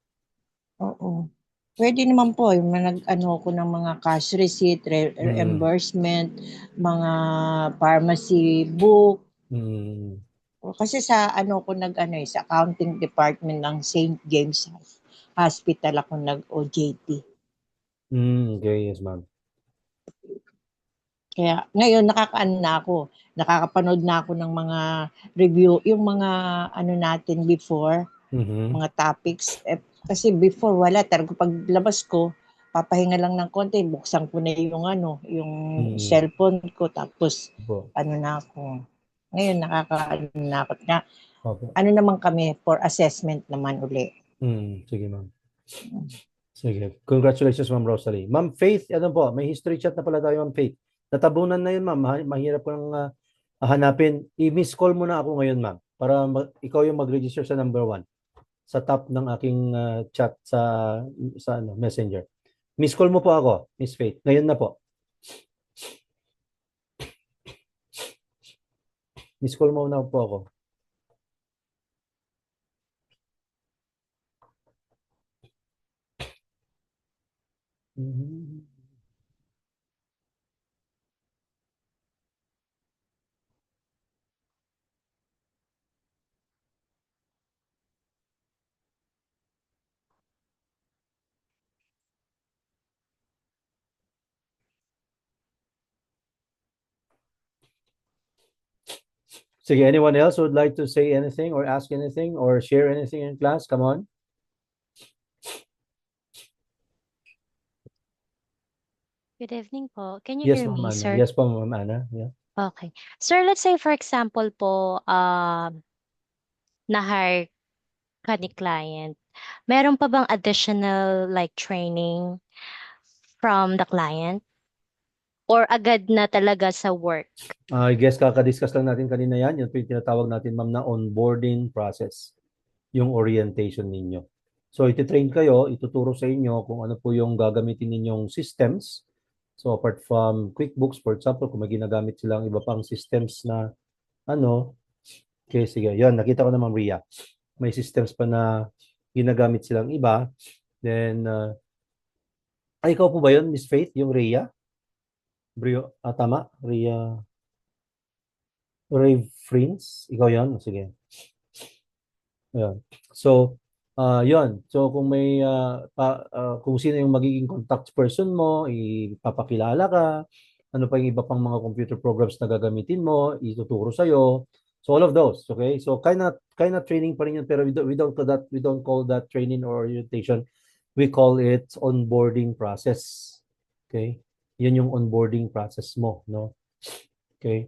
Speaker 3: Oo. Pwede naman po, yung nag-ano ko ng mga cash receipt, reimbursement, mga pharmacy book. Kasi sa sa accounting department ng St. James Hospital ako nag-OJT.
Speaker 1: Okay, yes, ma'am.
Speaker 3: Kaya ngayon nakakapanood na ako ng mga review, yung mga natin before, mga topics. Kasi before wala, talaga paglabas ko, papahinga lang ng konti, buksan ko na yung cellphone ko, tapos na ako. Ngayon na ako na. Naman kami for assessment naman uli.
Speaker 1: Sige, ma'am. Sige. Congratulations, Ma'am Rosalie. Ma'am Faith, may history chat na pala tayo, Ma'am Faith. Natabunan na yun, ma'am. Mahirap ko nang hanapin. I-miss call mo na ako ngayon, ma'am. Para ikaw yung mag-register sa number 1 sa top ng aking chat sa Messenger. Miss call mo po ako, Miss Faith. Ngayon na po. Miss call mo na po ako. Sige, anyone else who would like to say anything or ask anything or share anything in class? Come on.
Speaker 4: Good evening po. Can you
Speaker 1: Yes,
Speaker 4: hear
Speaker 1: Ma'am
Speaker 4: me,
Speaker 1: Ana.
Speaker 4: sir?
Speaker 1: Yes po, Ma'am Ana. Yeah.
Speaker 4: Okay. Sir, let's say for example po, na-hire ka ni client. Meron pa bang additional like training from the client? Or agad na talaga sa work?
Speaker 1: I guess kakadiscuss lang natin kanina yan. Yung tinatawag natin, ma'am, na onboarding process. Yung orientation ninyo. So, ititrain kayo, ituturo sa inyo kung ano po yung gagamitin ninyong systems. So, apart from QuickBooks, for example, kung may ginagamit silang iba pang systems na okay, sige. Yan, nakita ko na, Ma'am Ria. May systems pa na ginagamit silang iba. Then, ikaw po ba yun, Miss Faith, yung Ria? Tama? Ria Friends? Ikaw yun? Sige. Ayan. So, yun. So, kung may, kung sino yung magiging contact person mo, ipapakilala ka, ano pa yung iba pang mga computer programs na gagamitin mo, ituturo sa'yo. So, all of those, okay? So, kind of training pa rin yun, pero we don't call that training or orientation. We call it onboarding process. Okay? Yun yung onboarding process mo, no? Okay?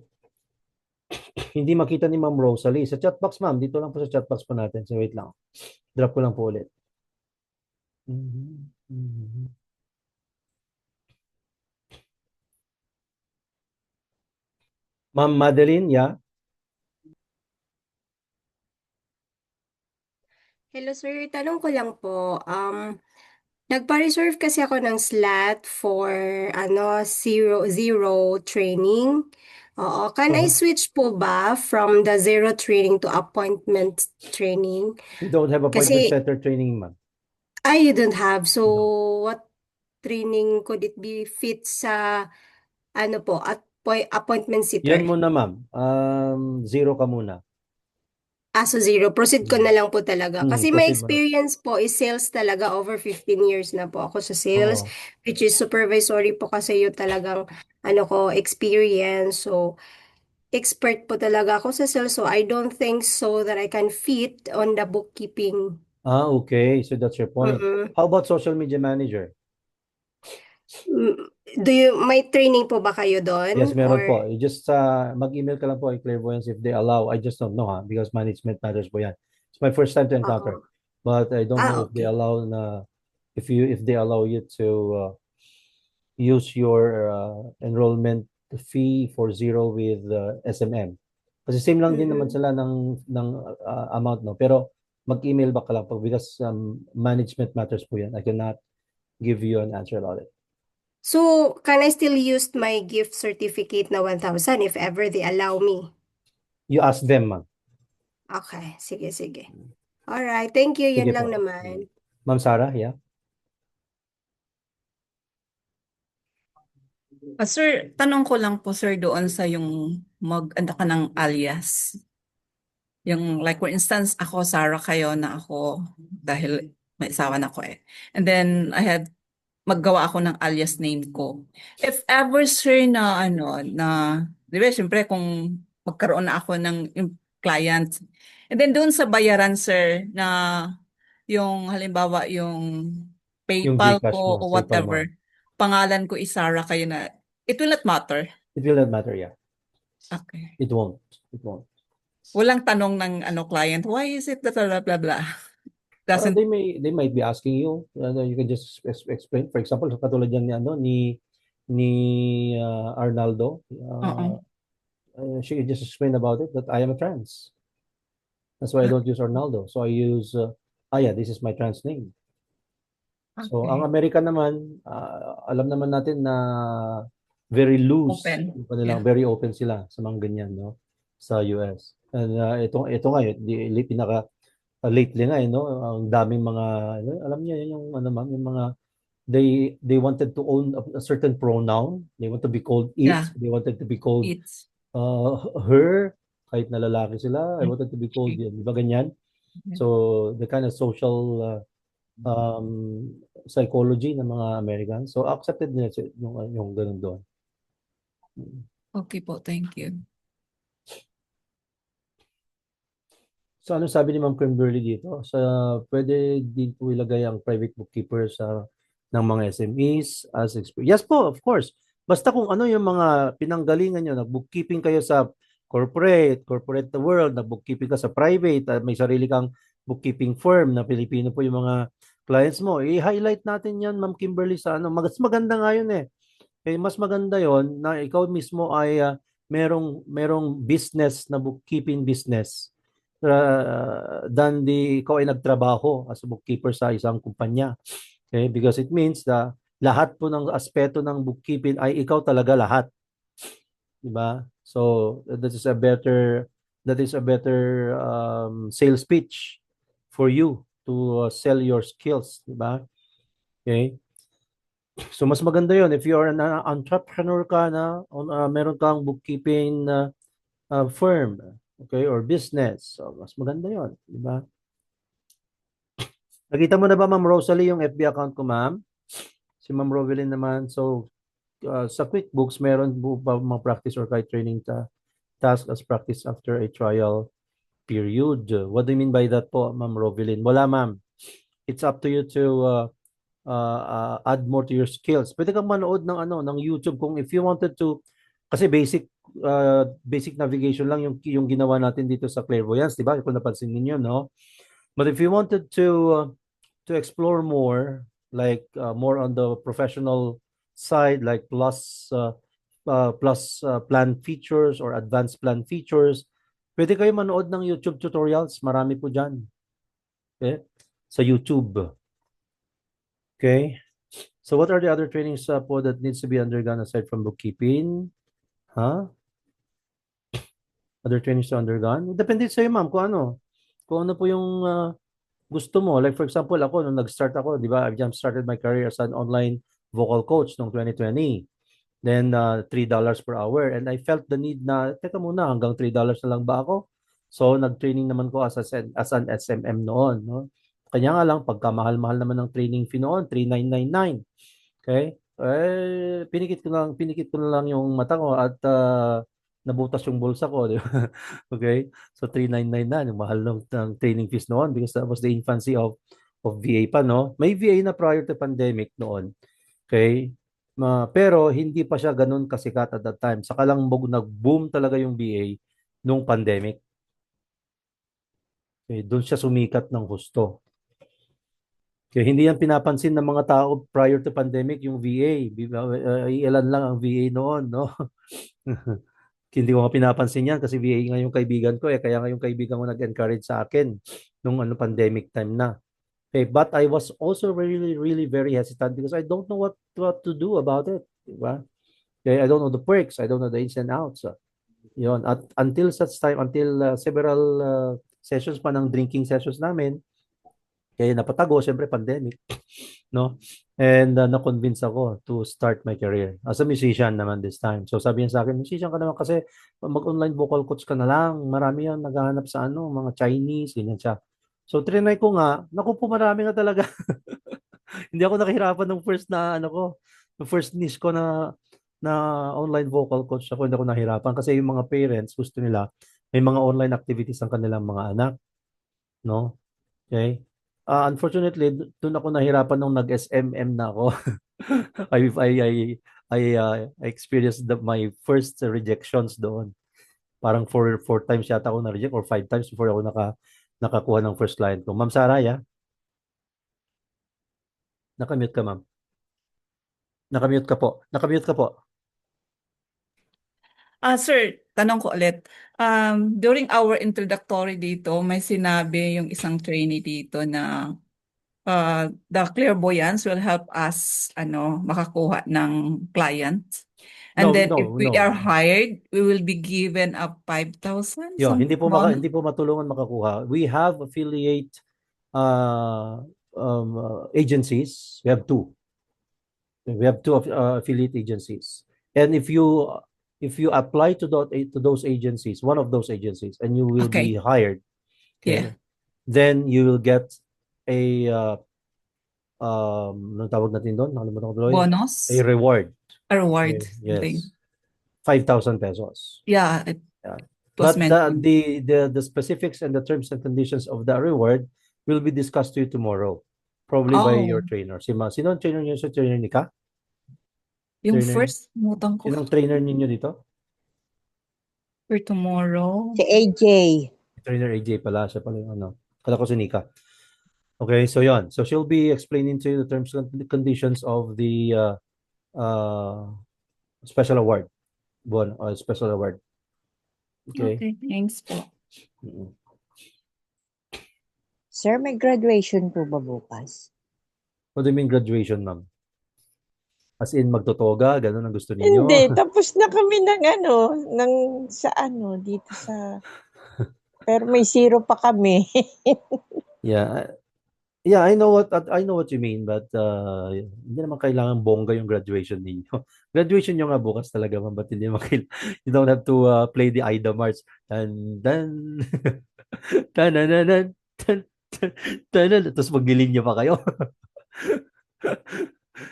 Speaker 1: Hindi makita ni Ma'am Rosalie. Sa chat box, ma'am. Dito lang po sa chat box po natin. So, wait lang. Drop ko lang po ulit. Mhm. Mhm. Ma'am Madeline, yeah?
Speaker 5: Hello sir, tanong ko lang po. Nagpa-reserve kasi ako ng slot for zero zero training. Oo, can I
Speaker 1: Uh-huh.
Speaker 5: switch po ba from the zero training to appointment training?
Speaker 1: We don't have appointment
Speaker 5: Kasi
Speaker 1: setter training, ma'am.
Speaker 5: I don't have. So
Speaker 1: No.
Speaker 5: what training could it be fit sa at appointment
Speaker 1: Yan
Speaker 5: sitter?
Speaker 1: muna, ma'am. Zero ka muna.
Speaker 5: So zero. Proceed ko na lang po talaga. Kasi my
Speaker 1: Proceed mo na.
Speaker 5: experience po is sales talaga. Over 15 years na po ako sa sales,
Speaker 1: Oo.
Speaker 5: which is supervisory po kasi yung talagang experience. So, expert po talaga ako sa sales. So, I don't think so that I can fit on the bookkeeping.
Speaker 1: Okay. So that's your point.
Speaker 5: Mm-mm.
Speaker 1: How about social media manager?
Speaker 5: Mm, may training po ba kayo
Speaker 1: Yes,
Speaker 5: doon?
Speaker 1: meron
Speaker 5: Or,
Speaker 1: po. You just mag-email ka lang po kay Clairvoyance if they allow. I just don't know because management matters po yan. It's my first time to encounter.
Speaker 5: oo.
Speaker 1: But I don't know if they
Speaker 5: Okay.
Speaker 1: allow if they allow you to use your enrollment fee for zero with SMM. Kasi same lang din naman
Speaker 5: Mm-mm.
Speaker 1: sila ng amount, no? Pero mag-email ba ka lang po because management matters po yan. I cannot give you an answer about it.
Speaker 5: So, can I still use my gift certificate na 1,000 if ever they allow me?
Speaker 1: You ask them, ma'am.
Speaker 5: Okay, sige, sige. Alright, thank you.
Speaker 1: Sige
Speaker 5: Yan lang
Speaker 1: po.
Speaker 5: naman.
Speaker 1: Ma'am Sarah, yeah?
Speaker 6: Sir, tanong ko lang po sir doon sa yung mag-anda ka ng alias. Yung like for instance, ako Sarah kayo na ako dahil may asawa na ako eh. And then I had maggawa ako ng alias name ko. If ever sir na di ba syempre kung magkaroon na ako ng yung client. And then doon sa bayaran sir na yung halimbawa yung
Speaker 1: Yung
Speaker 6: PayPal
Speaker 1: GCash
Speaker 6: ko
Speaker 1: mo,
Speaker 6: o
Speaker 1: PayPal mo.
Speaker 6: whatever, pangalan ko is Sarah kayo na it will not matter.
Speaker 1: It will not matter, yeah.
Speaker 6: Okay.
Speaker 1: It won't. It won't.
Speaker 6: Walang tanong ng client, why is it that blah blah blah? Doesn't
Speaker 1: They might be asking you. You can just explain. For example, katulad yan ni Arnaldo.
Speaker 6: Oo.
Speaker 1: She can just explain about it that I am a trans. That's why I don't use Arnaldo. So I use yeah, this is my trans name. So ang
Speaker 6: Okay.
Speaker 1: Amerika naman, alam naman natin na very loose.
Speaker 6: Open.
Speaker 1: Yung kanilang,
Speaker 6: Yeah.
Speaker 1: very open sila sa mga ganyan, no? Sa US. And ito nga, pinaka lately nga, no? Ang daming mga, alam niyo yun yung ma'am, yung mga they wanted to own a certain pronoun. They want to be called it.
Speaker 6: Yeah.
Speaker 1: They wanted to be called
Speaker 6: It's
Speaker 1: her, kahit na lalaki sila. I wanted to be called
Speaker 6: okay.
Speaker 1: yun. Di ba ganyan?
Speaker 6: Yeah.
Speaker 1: So the kind of social psychology ng mga Americans. So accepted nila yung ganun doon.
Speaker 6: Okay po, thank you.
Speaker 1: So ano sabi ni Ma'am Kimberly dito? Pwede din po ilagay ang private bookkeeper ng mga SMEs as Yes po, of course. Basta kung ano yung mga pinanggalingan nyo, nag-bookkeeping kayo sa corporate the world, nag-bookkeeping ka sa private, may sarili kang bookkeeping firm na Pilipino po yung mga clients mo, i-highlight natin yan, Ma'am Kimberly, sa mas maganda nga yun eh. Mas maganda yon na ikaw mismo ay merong business na bookkeeping business than ikaw ay nagtrabaho as a bookkeeper sa isang kumpanya. Okay? Because it means na lahat po ng aspeto ng bookkeeping ay ikaw talaga lahat. Diba? So that is a better sales pitch for you to sell your skills, diba? Okay? So mas maganda yon if you are an entrepreneur ka na meron kang bookkeeping firm, okay, or business. So mas maganda yon, di ba? Nakita mo na ba Ma'am Rosalie yung FB account ko, ma'am? Si Ma'am Rovelyn naman. So sa QuickBooks meron po ba mga practice or kahit training task as practice after a trial period? What do you mean by that po, Ma'am Rovelyn? Wala, ma'am. It's up to you to add more to your skills. Pwede kang manood ng YouTube kung if you wanted to Kasi basic navigation lang yung ginawa natin dito sa Clairvoyance, di ba? Kung napansin niyo, no? But if you wanted to explore more, like more on the professional side, like plus plan features or advanced plan features, pwede kayo manood ng YouTube tutorials. Marami po dyan. Okay? Sa YouTube. Okay? So what are the other trainings po that needs to be undergone aside from bookkeeping? Huh? Other trainings to undergone? Depende sa'yo, ma'am, kung ano. Kung ano po yung gusto mo. Like for example, ako, nung nag-start ako, di ba, I jump started my career as an online vocal coach noong 2020. Then, $3 per hour. And I felt the need na, teka muna, hanggang $3 na lang ba ako? So, nag-training naman ko as an SMM noon. No? Kanya nga lang, pagka mahal-mahal naman ng training fee noon, 3,999. Okay? Pinikit ko na lang yung mata ko at nabutas yung bulsa ko, di ba? Okay? So 399 na yung mahal ng training fees noon because that was the infancy of VA pa, no? May VA na prior to pandemic noon. Okay? Pero hindi pa siya ganun kasikat at that time. Saka lang nag-boom talaga yung VA nung pandemic. Okay, doon siya sumikat ng husto. Okay, hindi yan pinapansin ng mga tao prior to pandemic yung VA. Ilan lang ang VA noon, no? Hindi ko nga pinapansin yan kasi VA nga yung kaibigan ko kaya nga yung kaibigan ko nag-encourage sa akin nung pandemic time na. Okay, but I was also really, really very hesitant because I don't know what to do about it. Diba? Okay, I don't know the perks. I don't know the ins and outs. Yun. At until such time, until several sessions pa ng drinking sessions namin, kaya napatago, syempre pandemic, no? And na-convince ako to start my career as a musician naman this time. So sabi niya sa akin, musician ka naman kasi mag-online vocal coach ka na lang. Marami yan naghahanap sa mga Chinese, ganyan siya. So trinay ko nga, naku po marami nga talaga. Hindi ako nakahirapan ng first niche ko na online vocal coach ako, hindi ako nahirapan kasi yung mga parents gusto nila may mga online activities ang kanilang mga anak, no? Okay? Unfortunately, doon ako nahirapan nung nag-SMM na ako. I experienced my first rejections doon. Parang four times yata ako na-reject or 5 times before ako nakakuha ng first client ko. Ma'am Saraya, nakamute ka, ma'am. Nakamute ka po. Nakamute ka po.
Speaker 6: Sir, tanong ko ulit. During our introductory dito, may sinabi yung isang trainee dito na the clairvoyance will help us makakuha ng client. And
Speaker 1: No,
Speaker 6: then
Speaker 1: no,
Speaker 6: if we
Speaker 1: no.
Speaker 6: are hired, we will be given a 5,000
Speaker 1: Yo, hindi po
Speaker 6: bonus.
Speaker 1: hindi po matulungan makakuha. We have affiliate agencies. We have two. We have two affiliate agencies. And if you apply to those agencies, one of those agencies, and you will be
Speaker 6: Okay.
Speaker 1: hired,
Speaker 6: Yeah.
Speaker 1: then you will get a anong tawag natin doon? Nakalimutan ko tuloy.
Speaker 6: Bonus.
Speaker 1: A reward.
Speaker 6: A reward.
Speaker 1: Okay, yes. 5,000 pesos.
Speaker 6: Yeah, it
Speaker 1: Yeah.
Speaker 6: was
Speaker 1: But
Speaker 6: mentioned.
Speaker 1: the specifics and the terms and conditions of the reward will be discussed to you tomorrow. Probably by your
Speaker 6: Oh,
Speaker 1: trainer. Sino ang trainer niyo sa trainer ni Ka?
Speaker 6: yung
Speaker 1: Trainer.
Speaker 6: first mutang ko
Speaker 1: Sino ang trainer ninyo dito?
Speaker 6: for tomorrow.
Speaker 3: Si AJ.
Speaker 1: Trainer AJ pala. Siya pala yung Kala ko si Nika. Okay, so yon. So she'll be explaining to you the terms and conditions of the special award. Special award. Okay.
Speaker 6: Okay, thanks po.
Speaker 1: Mm-mm.
Speaker 3: Sir, may graduation po ba bukas?
Speaker 1: What do you mean graduation, ma'am? As in magtotoga, ganun ang gusto ninyo?
Speaker 3: Hindi, tapos na kami dito sa, pero may zero pa kami.
Speaker 1: Yeah. Yeah, I know what you mean, but hindi naman kailangan bongga yung graduation ninyo. Graduation nyo nga bukas talaga, ma'am, but hindi naman you don't have to play the Aida March. And then tanananan, tapos maglilinyo pa kayo.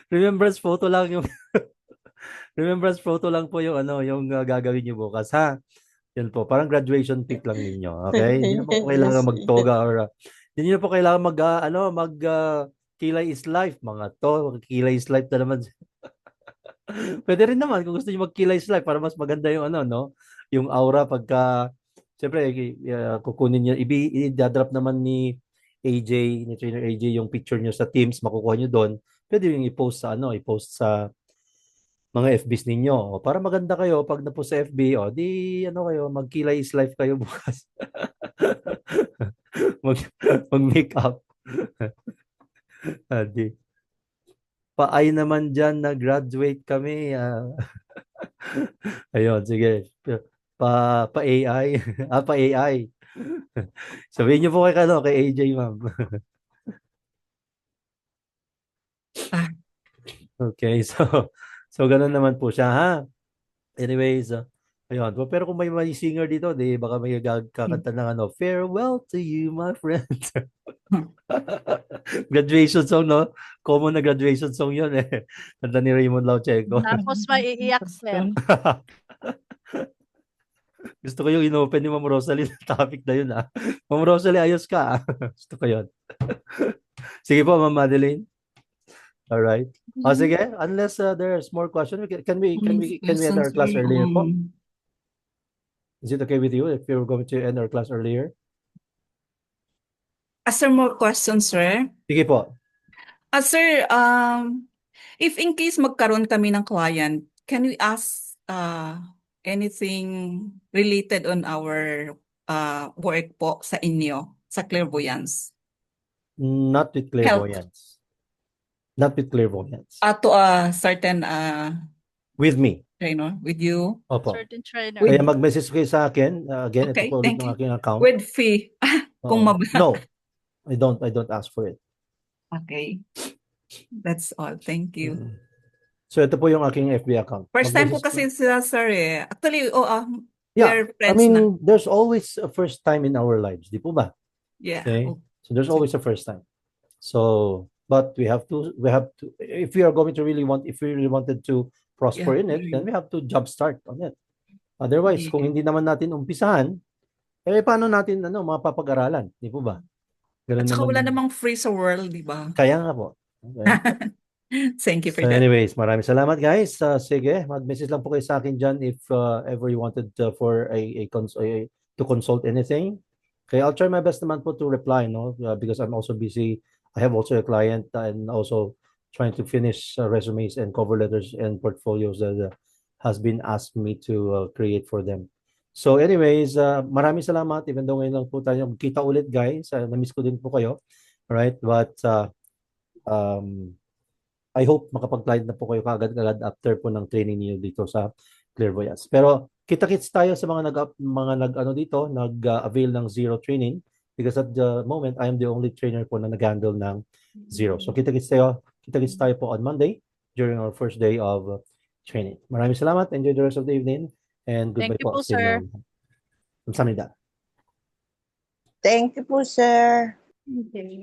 Speaker 1: Remembrance photo lang po yung yung gagawin niyo bukas, ha? Yan po, parang graduation pic lang ninyo, okay? Hindi na po kailangan magtoga or hindi na po kailangan kilay is life, mga to, kilay is life na naman. Pwede rin naman kung gusto niyo mag-kilay slide para mas maganda yung ano, no? Yung aura pagka, siyempre, kukunin niyo, i-drop naman ni AJ, ni Trainer AJ, yung picture niyo sa Teams, makukuha niyo doon. Pwede yung i-post sa ano, i-post sa mga FBs ninyo. O, para maganda kayo pag na-post sa FB, o di ano kayo, mag-kilay is life kayo bukas. mag mag-make up. Di. Pa-ay naman dyan na graduate kami. Ayun, sige. Pa-AI. Pa-AI. Sabihin niyo po kay AJ, ma'am.
Speaker 6: Ah.
Speaker 1: Okay, so ganun naman po siya, ha? Anyways, ayun. Pero kung may singer dito, di baka may kakanta ng ano, farewell to you, my friend. Graduation song, no? Common na graduation song yun eh. Kanta ni Raymond Laucheco.
Speaker 7: Tapos maiiyak, sir.
Speaker 1: Gusto ko yung inopen ni Ma'am Rosalie na topic na yun, ah. Ma'am Rosalie, ayos ka, ah. Gusto ko yun. Sige po, Ma'am Madeline. All right. Sige, unless there's more question, can we end our class earlier po? Is it okay with you if you're going to end our class earlier?
Speaker 6: Sir, more questions, sir?
Speaker 1: Sige po.
Speaker 6: Sir, if in case magkaroon kami ng client, can we ask anything related on our work po sa inyo, sa clairvoyance?
Speaker 1: Not with clairvoyance. Not with clairvoyance.
Speaker 6: To a certain
Speaker 1: With me.
Speaker 6: trainer, with you?
Speaker 1: Opo.
Speaker 7: Certain trainer.
Speaker 1: Kaya mag-message kayo sa akin. Again,
Speaker 6: Okay,
Speaker 1: ito po ulit
Speaker 6: thank
Speaker 1: ng
Speaker 6: you.
Speaker 1: aking account.
Speaker 6: With fee. Kung
Speaker 1: No, I don't ask for it.
Speaker 6: Okay. That's all. Thank you.
Speaker 1: So ito po yung aking FB account.
Speaker 6: First time po
Speaker 1: Mag-message
Speaker 6: kasi sila, sir, eh. Actually,
Speaker 1: Yeah,
Speaker 6: we're
Speaker 1: I
Speaker 6: friends
Speaker 1: mean,
Speaker 6: na.
Speaker 1: there's always a first time in our lives, di po ba?
Speaker 6: Yeah.
Speaker 1: Okay. So there's always a first time. So, but we have to, if we really wanted to prosper in it, then we have to jumpstart on it. Otherwise, kung hindi naman natin umpisahan, paano natin mapapag-aralan, di po ba? Ganun
Speaker 6: At saka
Speaker 1: naman.
Speaker 6: wala namang free sa world, di ba?
Speaker 1: Kaya nga po. Okay.
Speaker 6: Thank you for
Speaker 1: So
Speaker 6: that.
Speaker 1: anyways, maraming salamat guys. Sige, mag-message lang po kayo sa akin dyan if ever you wanted for to consult anything. Okay, I'll try my best naman po to reply, no? Because I'm also busy. I have also a client and also trying to finish resumes and cover letters and portfolios that has been asked me to create for them. So anyways, maraming salamat. Even though ngayon lang po tayo kita ulit guys. Na-miss ko din po kayo. Alright, but I hope makapag-client na po kayo kagad-agad after po ng training niyo dito sa Clairvoyance. Pero kita-kits tayo sa nag-avail ng zero training because at the moment I am the only trainer po na nag-handle ng zero. So kita-kits tayo po on Monday during our first day of training. Maraming salamat. Enjoy the rest of the evening and goodbye
Speaker 7: Thank you po,
Speaker 1: sa
Speaker 7: sir.
Speaker 1: inyo. Kamsahamnida.
Speaker 3: Thank you po, sir.
Speaker 2: Okay.